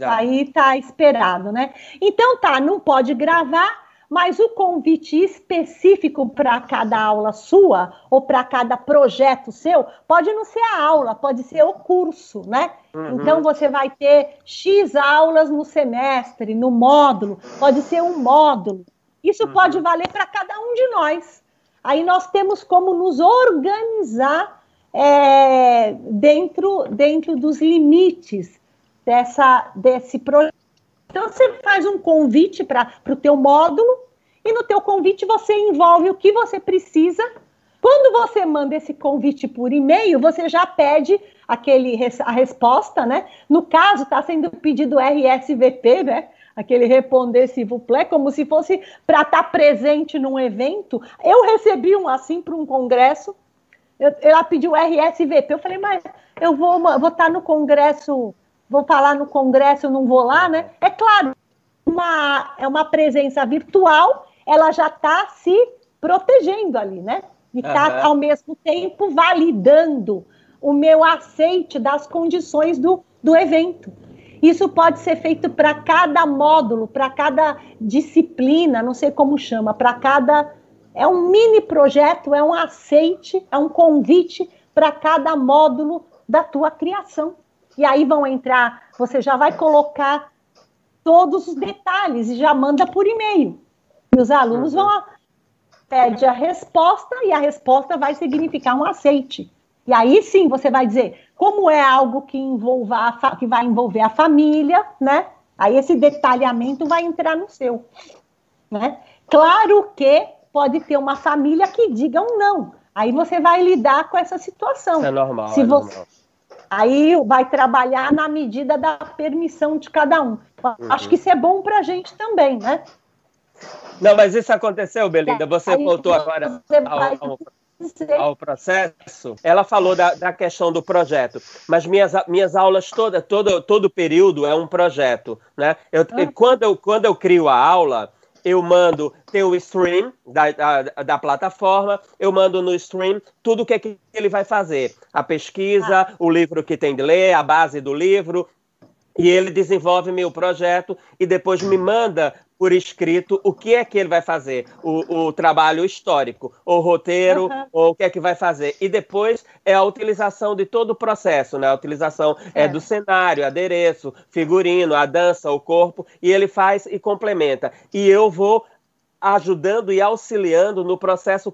Aí está esperado, né? Então tá, não pode gravar, mas o convite específico para cada aula sua ou para cada projeto seu pode não ser a aula, pode ser o curso, né? Então você vai ter X aulas no semestre, no módulo, pode ser um módulo. Isso pode valer para cada um de nós. Aí nós temos como nos organizar dentro dos limites desse projeto. Então, você faz um convite para o teu módulo e no teu convite você envolve o que você precisa. Quando você manda esse convite por e-mail, você já pede a resposta, né? No caso, está sendo pedido RSVP, né? Aquele responder s'il vous plaît, como se fosse para estar presente num evento. Eu recebi um assim para um congresso, ela pediu RSVP, eu falei, mas eu vou estar no congresso, vou falar no congresso, eu não vou lá, né? É claro, é uma presença virtual, ela já está se protegendo ali, né? E está, ao mesmo tempo, validando o meu aceite das condições do evento. Isso pode ser feito para cada módulo, para cada disciplina, não sei como chama, para cada... É um mini projeto, é um aceite, é um convite para cada módulo da tua criação. E aí vão entrar, você já vai colocar todos os detalhes e já manda por e-mail. E os alunos vão pede a resposta e a resposta vai significar um aceite. E aí sim você vai dizer como é algo que vai envolver a família, né? Aí esse detalhamento vai entrar no seu, né? Claro que pode ter uma família que diga um não. Aí você vai lidar com essa situação. Isso é normal, normal. Aí vai trabalhar na medida da permissão de cada um. Acho que isso é bom para a gente também, né? Não, mas isso aconteceu, Belinda. Você voltou agora ao processo. Ela falou da questão do projeto, mas minhas aulas todo período é um projeto, né? Quando eu crio a aula, eu mando ter o stream da plataforma, eu mando no stream tudo o que ele vai fazer. A pesquisa, o livro que tem de ler, a base do livro, e ele desenvolve meu projeto e depois me manda por escrito o que é que ele vai fazer, o trabalho histórico, o roteiro, ou o que é que vai fazer. E depois é a utilização de todo o processo, né? A utilização do cenário, adereço, figurino, a dança, o corpo, e ele faz e complementa. E eu vou ajudando e auxiliando no processo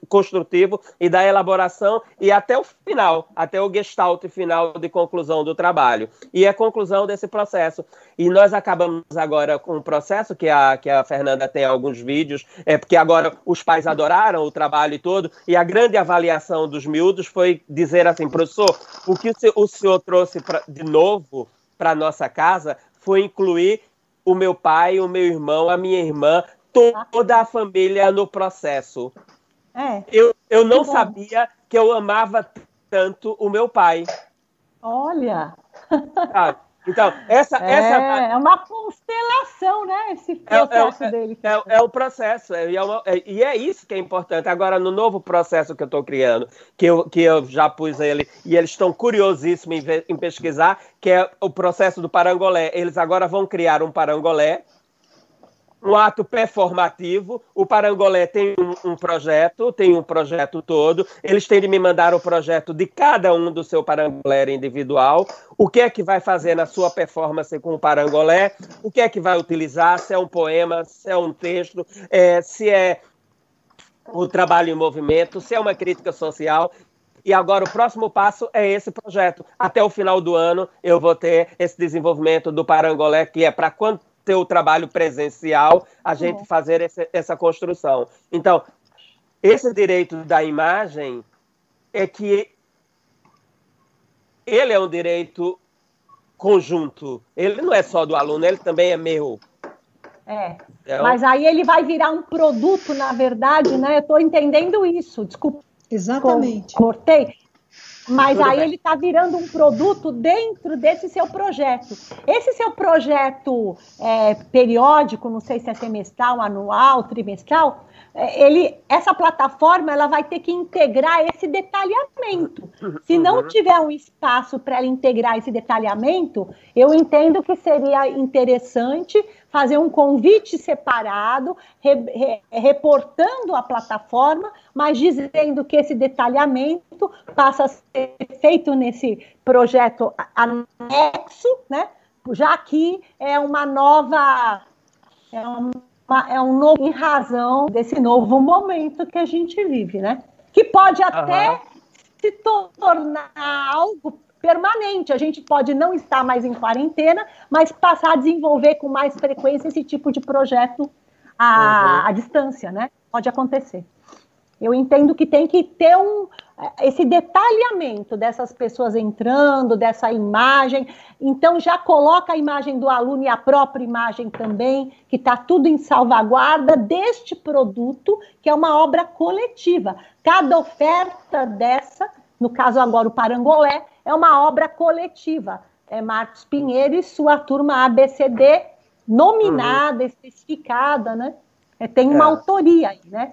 construtivo e da elaboração e até o final, até o gestalt final de conclusão do trabalho. E a conclusão desse processo. E nós acabamos agora com um processo que a Fernanda tem alguns vídeos, porque agora os pais adoraram o trabalho e tudo, e a grande avaliação dos miúdos foi dizer assim, professor, o que o senhor trouxe de novo para a nossa casa foi incluir o meu pai, o meu irmão, a minha irmã, toda a família no processo. Eu não sabia que eu amava tanto o meu pai. Olha! Então, essa é uma constelação, né? Esse processo dele. É o processo, e é isso que é importante. Agora, no novo processo que eu estou criando, que eu já pus ele, e eles estão curiosíssimos em pesquisar, que é o processo do parangolé. Eles agora vão criar um parangolé, um ato performativo. O parangolé tem um projeto todo, eles têm de me mandar o projeto de cada um do seu parangolé individual, o que é que vai fazer na sua performance com o parangolé, o que é que vai utilizar, se é um poema, se é um texto, se é o trabalho em movimento, se é uma crítica social. E agora o próximo passo é esse projeto. Até o final do ano eu vou ter esse desenvolvimento do parangolé, que é para quando ter o trabalho presencial, a gente fazer essa construção. Então, esse direito da imagem é que ele é um direito conjunto. Ele não é só do aluno, ele também é meu. Mas aí ele vai virar um produto, na verdade, né? Eu estou entendendo isso. Desculpa. Exatamente. Cortei. Mas aí ele está virando um produto dentro desse seu projeto. Esse seu projeto periódico, não sei se é semestral, anual, trimestral, essa plataforma ela vai ter que integrar esse detalhamento. Se não tiver um espaço para ela integrar esse detalhamento, eu entendo que seria interessante fazer um convite separado, reportando a plataforma, mas dizendo que esse detalhamento passa a ser feito nesse projeto anexo, né? Já que é uma nova... um novo, em razão desse novo momento que a gente vive, né? Que pode até se tornar algo permanente. A gente pode não estar mais em quarentena, mas passar a desenvolver com mais frequência esse tipo de projeto à distância, né? Pode acontecer. Eu entendo que tem que ter esse detalhamento dessas pessoas entrando, dessa imagem. Então, já coloca a imagem do aluno e a própria imagem também, que está tudo em salvaguarda deste produto, que é uma obra coletiva. Cada oferta dessa, no caso agora o Parangolé, é uma obra coletiva. É Marcos Pinheiro e sua turma ABCD, nominada, especificada, né? Tem uma autoria aí, né?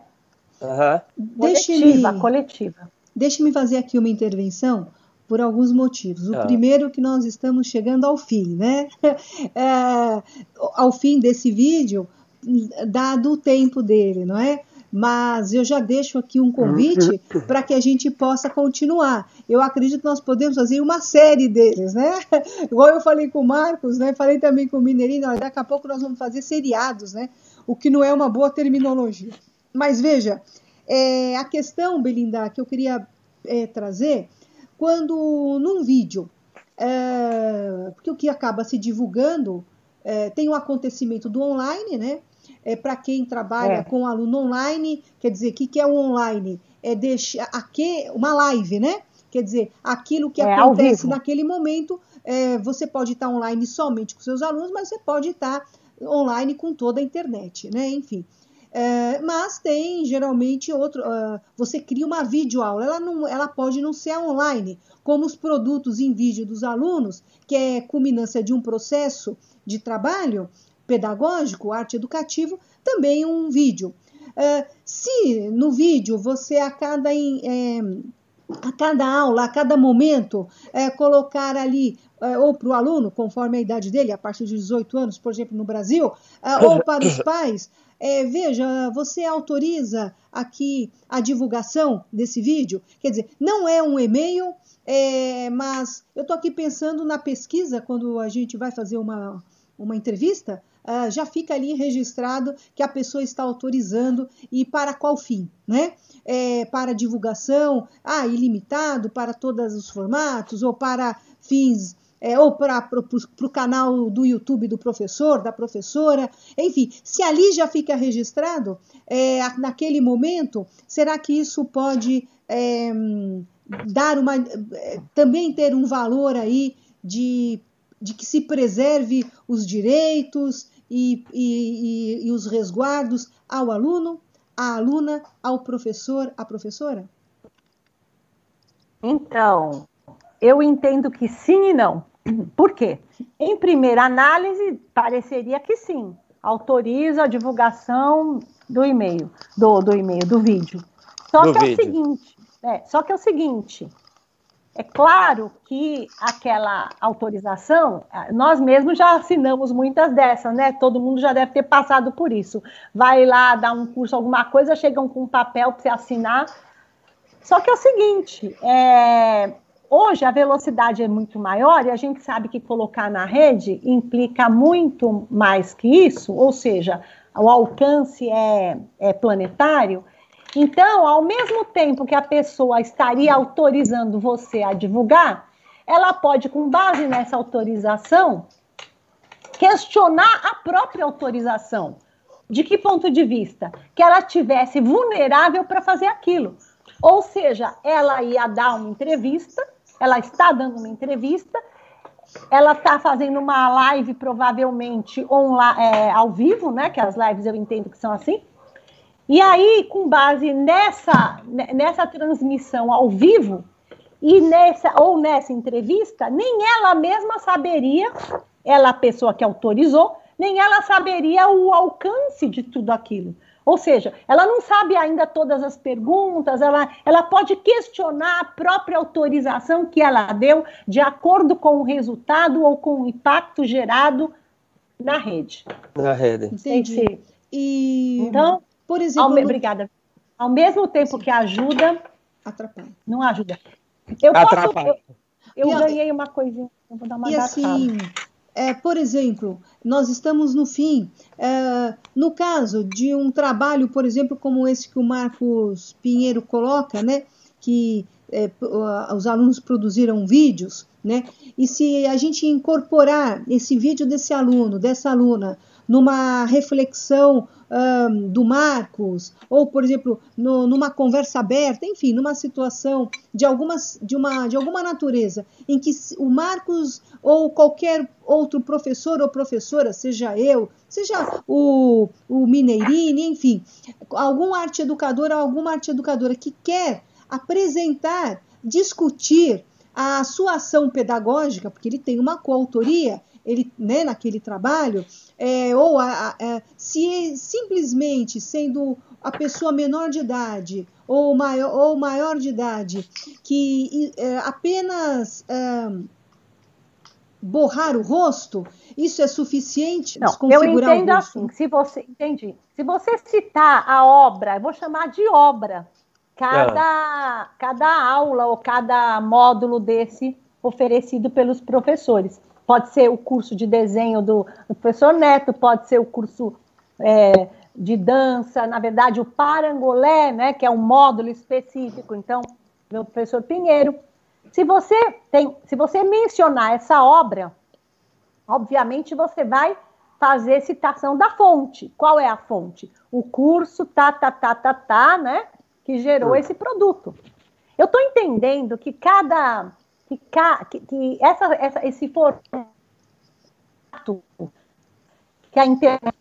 Coletiva. Deixe-me fazer aqui uma intervenção por alguns motivos. O primeiro que nós estamos chegando ao fim, né? Ao fim desse vídeo, dado o tempo dele, não é? Mas eu já deixo aqui um convite para que a gente possa continuar. Eu acredito que nós podemos fazer uma série deles, né? Igual eu falei com o Marcos, né? Falei também com o Mineirinho, daqui a pouco nós vamos fazer seriados, né? O que não é uma boa terminologia. Mas veja, a questão, Belinda, que eu queria trazer, quando num vídeo, porque o que acaba se divulgando, tem o acontecimento do online, né? Para quem trabalha com aluno online, quer dizer, o que é o online? É deixar aqui uma live, né? Quer dizer, aquilo que acontece naquele momento, você pode estar online somente com seus alunos, mas você pode estar online com toda a internet, né? Enfim. Mas tem geralmente você cria uma videoaula, ela pode não ser online, como os produtos em vídeo dos alunos, que é culminância de um processo de trabalho pedagógico, arte educativo, também um vídeo. Se no vídeo você a cada aula, a cada momento, colocar ali, ou para o aluno, conforme a idade dele, a partir de 18 anos, por exemplo, no Brasil, ou para os pais, veja, você autoriza aqui a divulgação desse vídeo? Quer dizer, não é um e-mail, mas eu estou aqui pensando na pesquisa, quando a gente vai fazer uma entrevista, já fica ali registrado que a pessoa está autorizando e para qual fim, né? Para divulgação, ilimitado, para todos os formatos, ou para fins... ou para o canal do YouTube do professor, da professora, enfim, se ali já fica registrado, naquele momento, será que isso pode também ter um valor aí de que se preserve os direitos e os resguardos ao aluno, à aluna, ao professor, à professora? Então, eu entendo que sim e não. Por quê? Em primeira análise, pareceria que sim. Autoriza a divulgação do e-mail, do vídeo. Só que é o seguinte, é claro que aquela autorização, nós mesmos já assinamos muitas dessas, né? Todo mundo já deve ter passado por isso. Vai lá dar um curso, alguma coisa, chegam com um papel para você assinar. Só que é o seguinte, hoje a velocidade é muito maior e a gente sabe que colocar na rede implica muito mais que isso, ou seja, o alcance é planetário. Então, ao mesmo tempo que a pessoa estaria autorizando você a divulgar, ela pode, com base nessa autorização, questionar a própria autorização. De que ponto de vista? Que ela tivesse vulnerável para fazer aquilo. Ou seja, ela ia dar uma entrevista, ela está dando uma entrevista, ela está fazendo uma live, provavelmente, ao vivo, né? Que as lives eu entendo que são assim. E aí, com base nessa transmissão ao vivo, E nessa entrevista, nem ela mesma saberia, ela, a pessoa que autorizou, nem ela saberia o alcance de tudo aquilo. Ou seja, ela não sabe ainda todas as perguntas, ela pode questionar a própria autorização que ela deu de acordo com o resultado ou com o impacto gerado na rede. Na rede. Entendi. E, então, por exemplo... Obrigada. Ao mesmo tempo que ajuda... Atrapalha. Não ajuda. Eu ganhei uma coisinha. Eu vou dar uma assim, por exemplo, nós estamos no fim. No caso de um trabalho, por exemplo, como esse que o Marcos Pinheiro coloca, né, que os alunos produziram vídeos, né, e se a gente incorporar esse vídeo desse aluno, dessa aluna, numa reflexão do Marcos, ou, por exemplo, numa conversa aberta, enfim, numa situação de alguma natureza, em que o Marcos ou qualquer outro professor ou professora, seja eu, seja o Mineirini, enfim, algum arte educador ou alguma arte educadora que quer apresentar, discutir a sua ação pedagógica, porque ele tem uma coautoria, né, naquele trabalho, se simplesmente sendo a pessoa menor de idade ou maior de idade, que apenas borrar o rosto, isso é suficiente? Não, eu entendo assim, se você citar a obra, eu vou chamar de obra, cada aula ou cada módulo desse oferecido pelos professores. Pode ser o curso de desenho do professor Neto, pode ser o curso de dança, na verdade o parangolé, né, que é um módulo específico, então, meu professor Pinheiro. Se você mencionar essa obra, obviamente você vai fazer citação da fonte. Qual é a fonte? O curso né, que gerou esse produto. Eu estou entendendo que esse formato que a internet,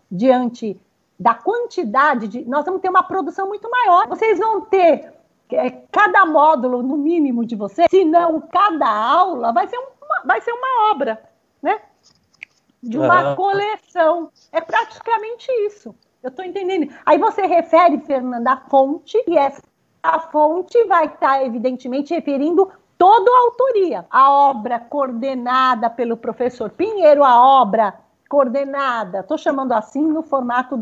diante da quantidade nós vamos ter uma produção muito maior. Vocês vão ter cada módulo, no mínimo, de vocês, se não cada aula, vai ser uma obra, né? De uma coleção. É praticamente isso. Eu estou entendendo. Aí você refere, Fernanda, a fonte, e essa fonte vai estar, evidentemente, referindo toda a autoria. A obra coordenada pelo professor Pinheiro, a obra coordenada, estou chamando assim no formato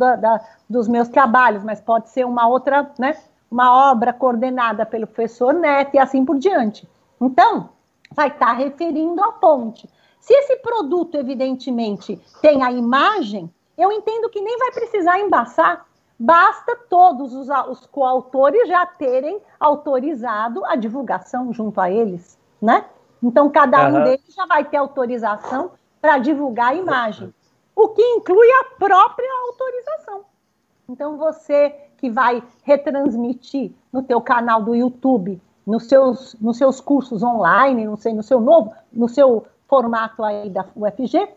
dos meus trabalhos, mas pode ser uma outra, né? Uma obra coordenada pelo professor Neto e assim por diante. Então, vai estar referindo à fonte. Se esse produto, evidentemente, tem a imagem, eu entendo que nem vai precisar embaçar. Basta todos os coautores já terem autorizado a divulgação junto a eles, né? Então, cada um deles já vai ter autorização para divulgar a imagem, o que inclui a própria autorização. Então, você que vai retransmitir no teu canal do YouTube, nos seus cursos online, não sei, no seu formato aí da UFG,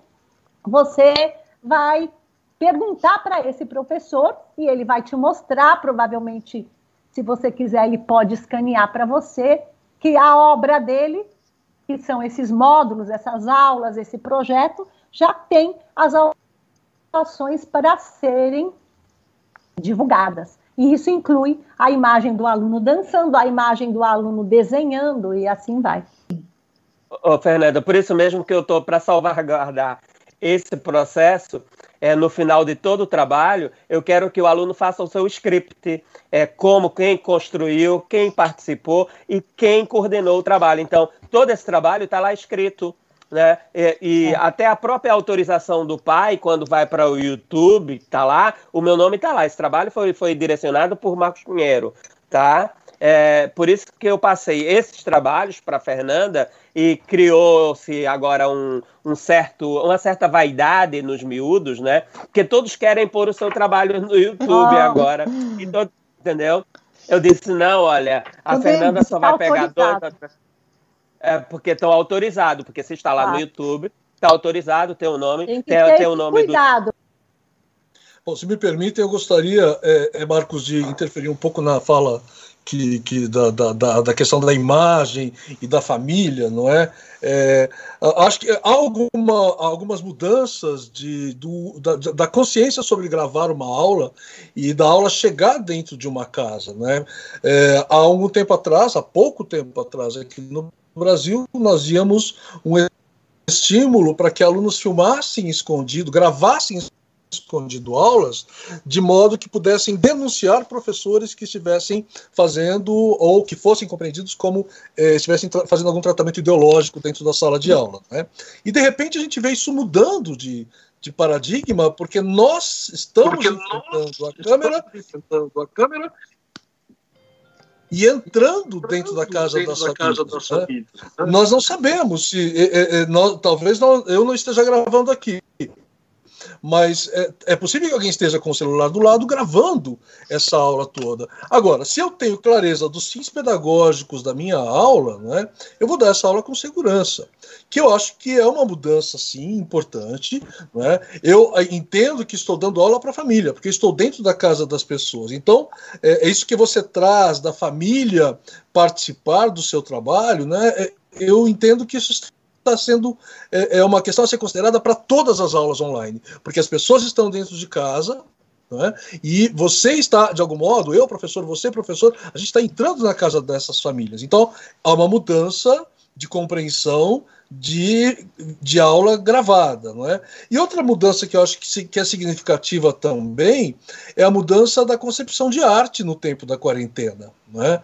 você vai perguntar para esse professor e ele vai te mostrar, provavelmente, se você quiser, ele pode escanear para você, que a obra dele, que são esses módulos, essas aulas, esse projeto, já tem as ações para serem divulgadas. E isso inclui a imagem do aluno dançando, a imagem do aluno desenhando e assim vai. Fernanda, por isso mesmo que eu estou para salvaguardar esse processo, no final de todo o trabalho, eu quero que o aluno faça o seu script, como quem construiu, quem participou e quem coordenou o trabalho. Então, todo esse trabalho está lá escrito, né? Até a própria autorização do pai, quando vai para o YouTube, está lá, o meu nome está lá. Esse trabalho foi direcionado por Marcos Pinheiro, tá? Por isso que eu passei esses trabalhos para a Fernanda e criou-se agora uma certa vaidade nos miúdos, né? Porque todos querem pôr o seu trabalho no YouTube agora. Então, entendeu? Eu disse, não, olha, a Fernanda só vai pegar dois... porque estão autorizados, porque se está lá no YouTube, está autorizado, tem o nome, tem o nome cuidado. Bom, se me permitem, eu gostaria, Marcos, de interferir um pouco na fala da questão da imagem e da família, não é? Acho que há algumas mudanças da consciência sobre gravar uma aula e da aula chegar dentro de uma casa, né? Há pouco tempo atrás, aqui no Brasil, nós víamos um estímulo para que alunos filmassem escondido, gravassem escondido aulas, de modo que pudessem denunciar professores que estivessem fazendo ou que fossem compreendidos como estivessem fazendo algum tratamento ideológico dentro da sala de aula, né? E de repente a gente vê isso mudando de paradigma, porque nós estamos enfrentando a câmera e entrando dentro da casa das famílias. Né? Nós não sabemos se talvez eu não esteja gravando aqui, mas é possível que alguém esteja com o celular do lado gravando essa aula toda. Agora, se eu tenho clareza dos fins pedagógicos da minha aula, né, eu vou dar essa aula com segurança, que eu acho que é uma mudança, sim, importante. Né? Eu entendo que estou dando aula para a família, porque estou dentro da casa das pessoas. Então, é isso que você traz da família participar do seu trabalho, né? Eu entendo que isso está sendo uma questão a ser considerada para todas as aulas online, porque as pessoas estão dentro de casa, né, e você está, de algum modo, eu, professor, você, professor, a gente está entrando na casa dessas famílias. Então, há uma mudança de compreensão de aula gravada. Não é? E outra mudança que eu acho que é significativa também é a mudança da concepção de arte no tempo da quarentena. Não é?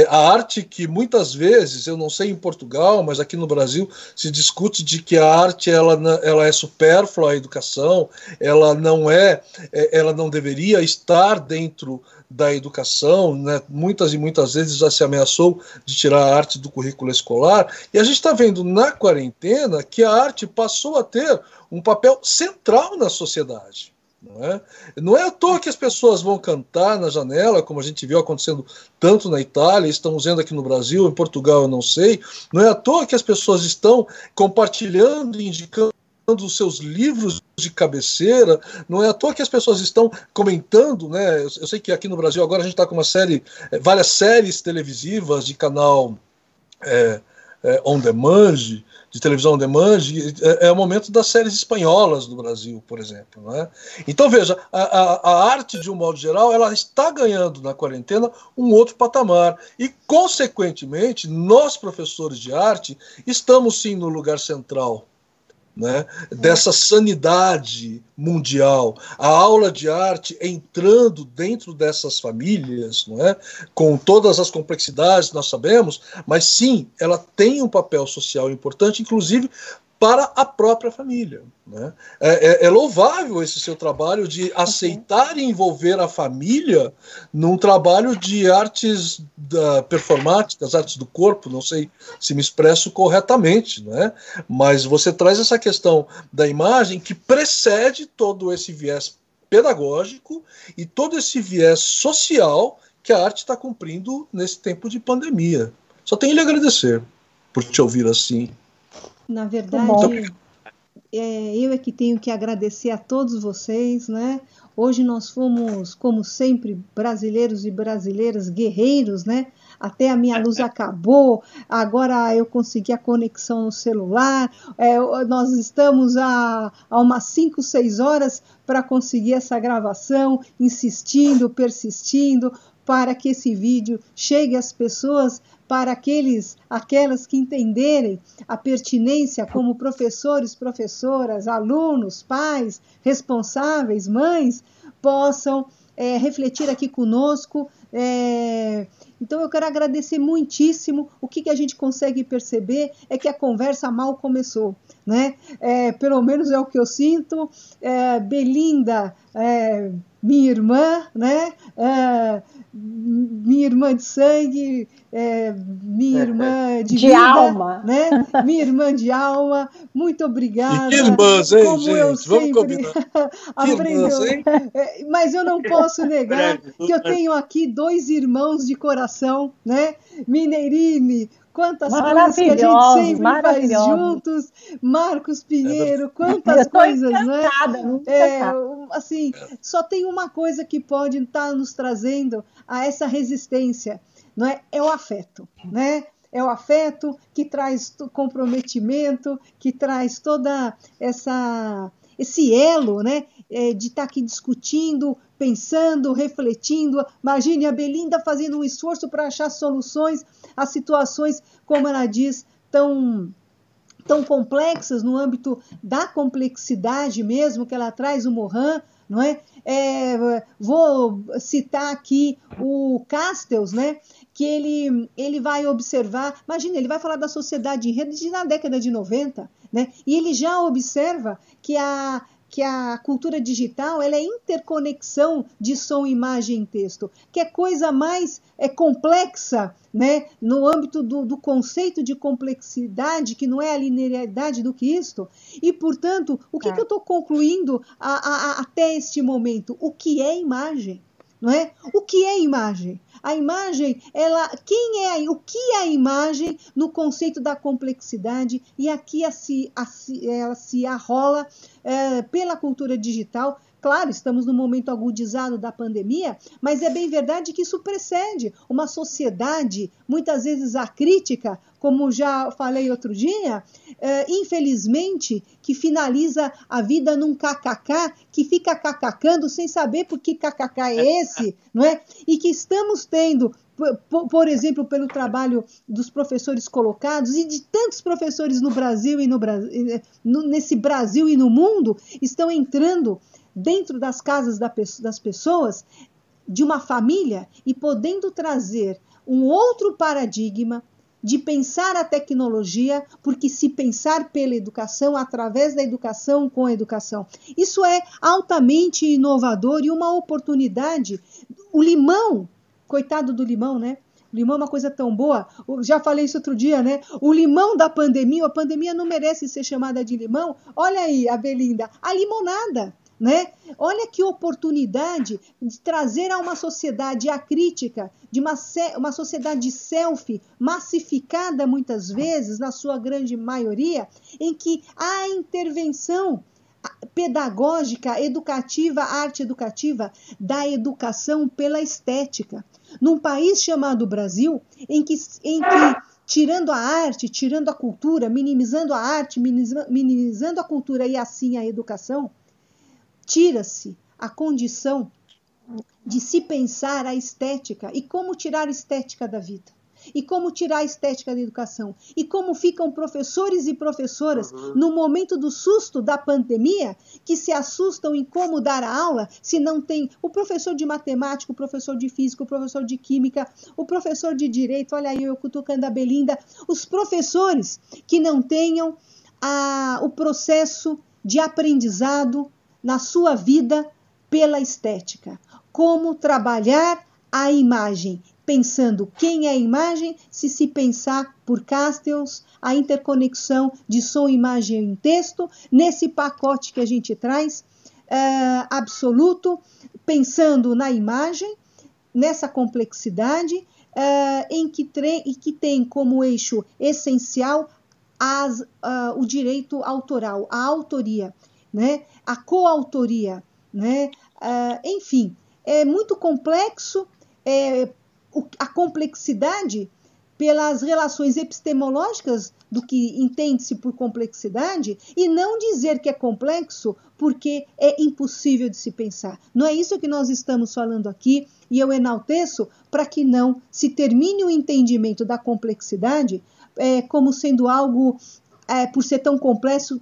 A arte que muitas vezes, eu não sei em Portugal, mas aqui no Brasil se discute de que a arte ela é supérflua à educação, ela não deveria estar dentro da educação, né? Muitas e muitas vezes já se ameaçou de tirar a arte do currículo escolar, e a gente está vendo na quarentena que a arte passou a ter um papel central na sociedade. Não é à toa que as pessoas vão cantar na janela, como a gente viu acontecendo tanto na Itália, estamos vendo aqui no Brasil, em Portugal eu não sei, não é à toa que as pessoas estão compartilhando e indicando os seus livros de cabeceira, não é à toa que as pessoas estão comentando, né? Eu sei que aqui no Brasil agora a gente está com várias séries televisivas de canal on demand, de televisão on demand, é o momento das séries espanholas do Brasil, por exemplo. Né? Então, veja, a arte, de um modo geral, ela está ganhando na quarentena um outro patamar. E, consequentemente, nós, professores de arte, estamos sim no lugar central, né, dessa sanidade mundial, a aula de arte entrando dentro dessas famílias, não é, com todas as complexidades nós sabemos, mas sim, ela tem um papel social importante, inclusive para a própria família. Né? É louvável esse seu trabalho de aceitar e envolver a família num trabalho de artes performáticas, artes do corpo, não sei se me expresso corretamente, né? Mas você traz essa questão da imagem que precede todo esse viés pedagógico e todo esse viés social que a arte está cumprindo nesse tempo de pandemia. Só tenho lhe agradecer por te ouvir assim. Na verdade, eu é que tenho que agradecer a todos vocês, né? Hoje nós fomos, como sempre, brasileiros e brasileiras guerreiros, né? Até a minha luz acabou, agora eu consegui a conexão no celular, nós estamos a umas 5, 6 horas para conseguir essa gravação, insistindo, persistindo, para que esse vídeo chegue às pessoas, para aquelas que entenderem a pertinência como professores, professoras, alunos, pais, responsáveis, mães, possam refletir aqui conosco. Então eu quero agradecer muitíssimo. O que a gente consegue perceber é que a conversa mal começou, né? Pelo menos é o que eu sinto. Belinda, minha irmã, né? Minha irmã de sangue, minha irmã de vida, alma, né? Minha irmã de alma, muito obrigada. E que irmãs, hein, como gente? Eu Vamos sempre aprendo. Mas eu não posso negar que eu tenho aqui 2 irmãos de coração, né? Mineirini, Quantas coisas que a gente sempre faz juntos. Marcos Pinheiro, quantas coisas, não é? Assim, só tem uma coisa que pode estar nos trazendo a essa resistência, não é? É o afeto, né? É o afeto que traz comprometimento, que traz toda esse elo, né? De estar aqui discutindo, pensando, refletindo. Imagine a Belinda fazendo um esforço para achar soluções a situações, como ela diz, tão complexas no âmbito da complexidade mesmo que ela traz, o Morin, não é? Vou citar aqui o Castells, né? Que ele vai observar, imagina, ele vai falar da sociedade em rede na década de 90, né? E ele já observa que a cultura digital ela é interconexão de som, imagem e texto, que é coisa mais complexa, né, no âmbito do conceito de complexidade, que não é a linearidade do que isto. E, portanto, o que eu estou concluindo até este momento? O que é imagem? Não é? O que é imagem? A imagem, o que é a imagem no conceito da complexidade? E aqui ela se arrola pela cultura digital. Claro, estamos no momento agudizado da pandemia, mas é bem verdade que isso precede uma sociedade, muitas vezes acrítica, como já falei outro dia, infelizmente, que finaliza a vida num kkk, que fica kkkando sem saber por que kkk é esse, não é? E que estamos tendo, por exemplo, pelo trabalho dos professores colocados e de tantos professores no Brasil e nesse Brasil e no mundo, estão entrando dentro das casas das pessoas, de uma família, e podendo trazer um outro paradigma de pensar a tecnologia, porque se pensar pela educação, através da educação, com a educação. Isso é altamente inovador e uma oportunidade. O limão, coitado do limão, né? O limão é uma coisa tão boa. Já falei isso outro dia, né? O limão da pandemia, a pandemia não merece ser chamada de limão. Olha aí, a Belinda, a limonada. Né? Olha que oportunidade de trazer a uma sociedade acrítica, de uma sociedade selfie, massificada muitas vezes, na sua grande maioria, em que há intervenção pedagógica, educativa, arte educativa, da educação pela estética. Num país chamado Brasil, em que tirando a arte, tirando a cultura, minimizando a arte, minimizando a cultura e assim a educação, tira-se a condição de se pensar a estética. E como tirar a estética da vida? E como tirar a estética da educação? E como ficam professores e professoras no momento do susto da pandemia, que se assustam em como dar a aula, se não tem o professor de matemática, o professor de física, o professor de química, o professor de direito, olha aí eu cutucando a Belinda, os professores que não tenham o processo de aprendizado na sua vida pela estética. Como trabalhar a imagem, pensando quem é a imagem, se pensar por Castells, a interconexão de som, imagem e texto, nesse pacote que a gente traz, absoluto, pensando na imagem, nessa complexidade, em que tem como eixo essencial o direito autoral, a autoria, né? A coautoria, né? Enfim, é muito complexo, a complexidade pelas relações epistemológicas do que entende-se por complexidade, e não dizer que é complexo porque é impossível de se pensar. Não é isso que nós estamos falando aqui, e eu enalteço para que não se termine o entendimento da complexidade como sendo algo por ser tão complexo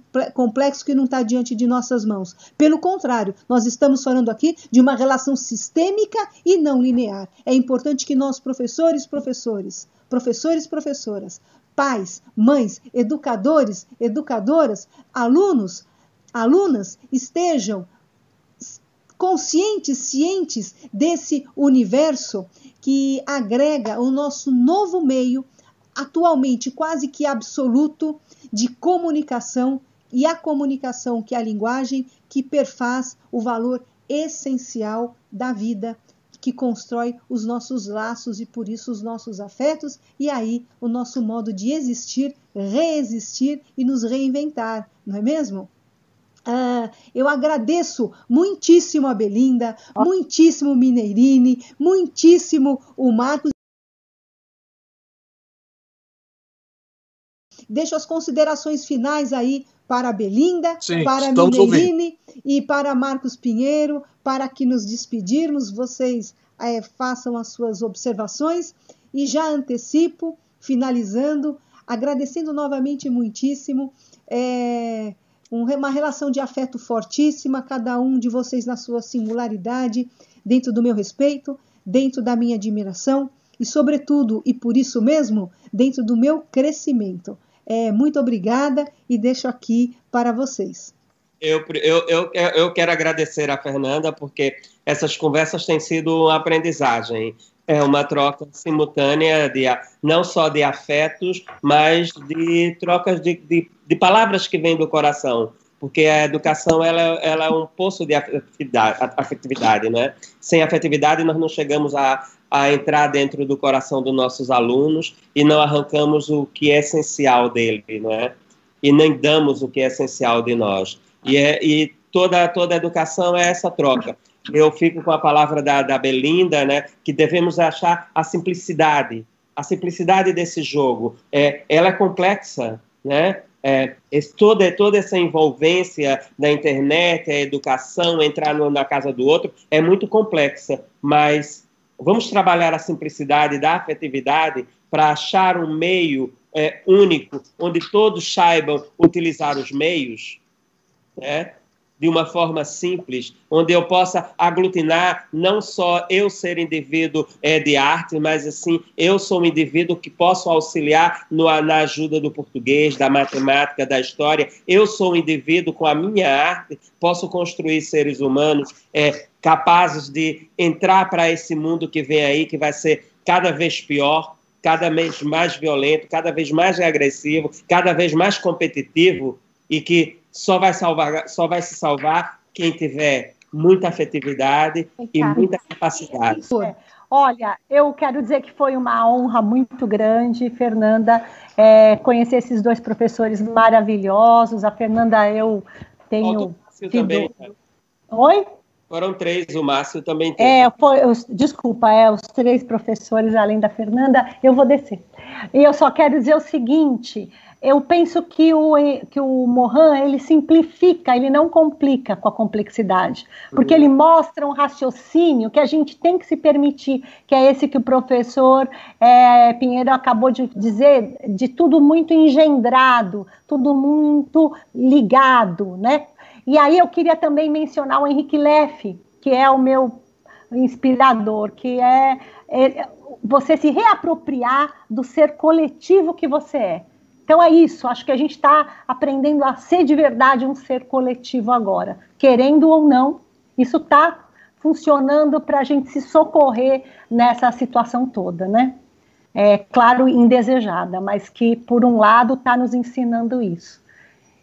que não está diante de nossas mãos. Pelo contrário, nós estamos falando aqui de uma relação sistêmica e não linear. É importante que nós, professores, professoras, pais, mães, educadores, educadoras, alunos, alunas, estejam conscientes, cientes desse universo que agrega o nosso novo meio, atualmente quase que absoluto, de comunicação, e a comunicação que é a linguagem que perfaz o valor essencial da vida, que constrói os nossos laços e, por isso, os nossos afetos, e aí o nosso modo de existir, reexistir e nos reinventar, não é mesmo? Eu agradeço muitíssimo a Belinda, muitíssimo o Mineirini, muitíssimo o Marcos. Deixo as considerações finais aí para a Belinda, Sim, para a Mineirini e para Marcos Pinheiro, para que nos despedirmos, vocês façam as suas observações, e já antecipo, finalizando, agradecendo novamente muitíssimo, uma relação de afeto fortíssima, cada um de vocês na sua singularidade, dentro do meu respeito, dentro da minha admiração e, sobretudo, e por isso mesmo, dentro do meu crescimento. Muito obrigada e deixo aqui para vocês. Eu quero agradecer a Fernanda, porque essas conversas têm sido uma aprendizagem. É uma troca simultânea, não só de afetos, mas de trocas de palavras que vêm do coração. Porque a educação ela é um poço de afetividade, né? Sem afetividade, nós não chegamos a entrar dentro do coração dos nossos alunos e não arrancamos o que é essencial dele, né? E nem damos o que é essencial de nós. E toda a educação é essa troca. Eu fico com a palavra da Belinda, né, que devemos achar a simplicidade desse jogo. Ela é complexa, né? Toda essa envolvência da internet, a educação, entrar na casa do outro, é muito complexa, mas vamos trabalhar a simplicidade da afetividade para achar um meio único, onde todos saibam utilizar os meios, né? De uma forma simples, onde eu possa aglutinar não só eu ser indivíduo de arte, mas assim, eu sou um indivíduo que posso auxiliar na ajuda do português, da matemática, da história. Eu sou um indivíduo com a minha arte, posso construir seres humanos capazes de entrar para esse mundo que vem aí, que vai ser cada vez pior, cada vez mais violento, cada vez mais agressivo, cada vez mais competitivo, e que só vai se salvar quem tiver muita afetividade e muita capacidade. Olha, eu quero dizer que foi uma honra muito grande, Fernanda, conhecer esses dois professores maravilhosos. A Fernanda, eu tenho tido... também. Oi? Foram 3, o Márcio também tem. Desculpa, os 3 professores, além da Fernanda, eu vou descer. E eu só quero dizer o seguinte... Eu penso que o Morin, ele simplifica, ele não complica com a complexidade, porque ele mostra um raciocínio que a gente tem que se permitir, que é esse que o professor Pinheiro acabou de dizer, de tudo muito engendrado, tudo muito ligado, né? E aí eu queria também mencionar o Henrique Leff, que é o meu inspirador, que é você se reapropriar do ser coletivo que você é. Então é isso, acho que a gente está aprendendo a ser de verdade um ser coletivo agora. Querendo ou não, isso está funcionando para a gente se socorrer nessa situação toda, né? Claro, indesejada, mas que, por um lado, está nos ensinando isso.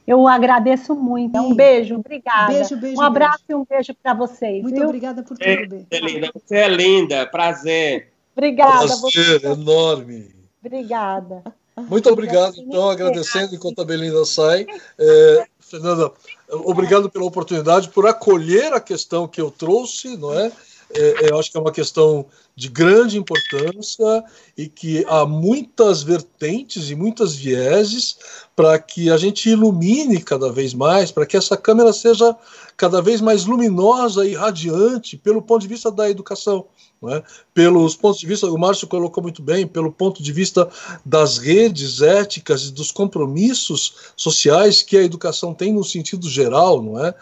Eu agradeço muito. Um beijo, obrigada. Beijo, um abraço e um beijo para vocês. Muito obrigada por tudo, Bê. Você é linda, prazer. Obrigada. Prazer enorme. Obrigada. Muito obrigado, então, agradecendo enquanto a Belinda sai. Fernanda, obrigado pela oportunidade, por acolher a questão que eu trouxe, não é? Eu acho que é uma questão de grande importância e que há muitas vertentes e muitas vieses para que a gente ilumine cada vez mais, para que essa câmera seja cada vez mais luminosa e radiante pelo ponto de vista da educação. Não é? Pelos pontos de vista, o Márcio colocou muito bem, pelo ponto de vista das redes éticas e dos compromissos sociais que a educação tem no sentido geral, não é?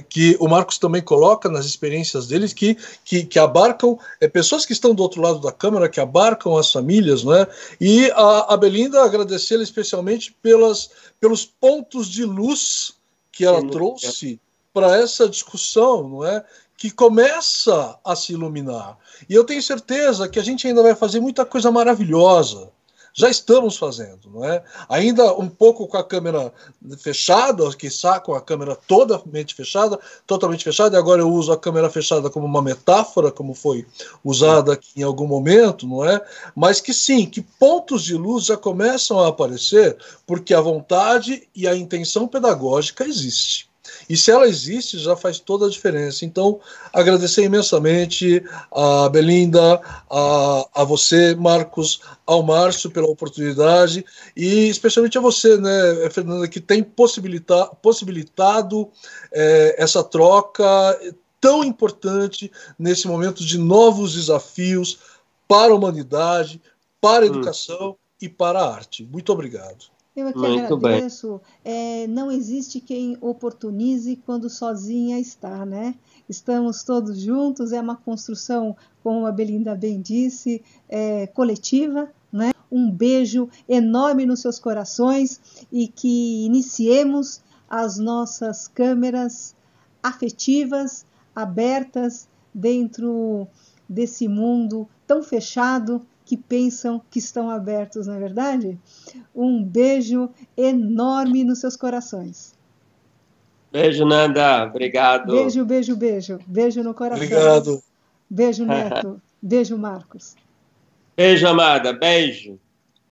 Que o Marcos também coloca nas experiências deles que abarcam pessoas que estão do outro lado da câmera, que abarcam as famílias, não é? E a Belinda, agradecê-la especialmente pelos pontos de luz que ela trouxe para essa discussão, não é? Que começa a se iluminar. E eu tenho certeza que a gente ainda vai fazer muita coisa maravilhosa já estamos fazendo, não é? Ainda um pouco com a câmera fechada, quiçá com a câmera totalmente fechada, e agora eu uso a câmera fechada como uma metáfora, como foi usada aqui em algum momento, não é? Mas que sim, que pontos de luz já começam a aparecer, porque a vontade e a intenção pedagógica existe. E se ela existe, já faz toda a diferença. Então, agradecer imensamente a Belinda, a você, Marcos, ao Márcio pela oportunidade e especialmente a você, né, Fernanda, que tem possibilitado essa troca tão importante nesse momento de novos desafios para a humanidade, para a educação e para a arte. Muito obrigado. Eu aqui agradeço. Não existe quem oportunize quando sozinha está, né? Estamos todos juntos, é uma construção, como a Belinda bem disse, coletiva, né? Um beijo enorme nos seus corações e que iniciemos as nossas câmeras afetivas, abertas dentro desse mundo tão fechado que pensam que estão abertos, não é verdade? Um beijo enorme nos seus corações. Beijo, Nanda. Obrigado. Beijo, beijo, beijo. Beijo no coração. Obrigado. Beijo, Neto. Beijo, Marcos. Beijo, amada. Beijo.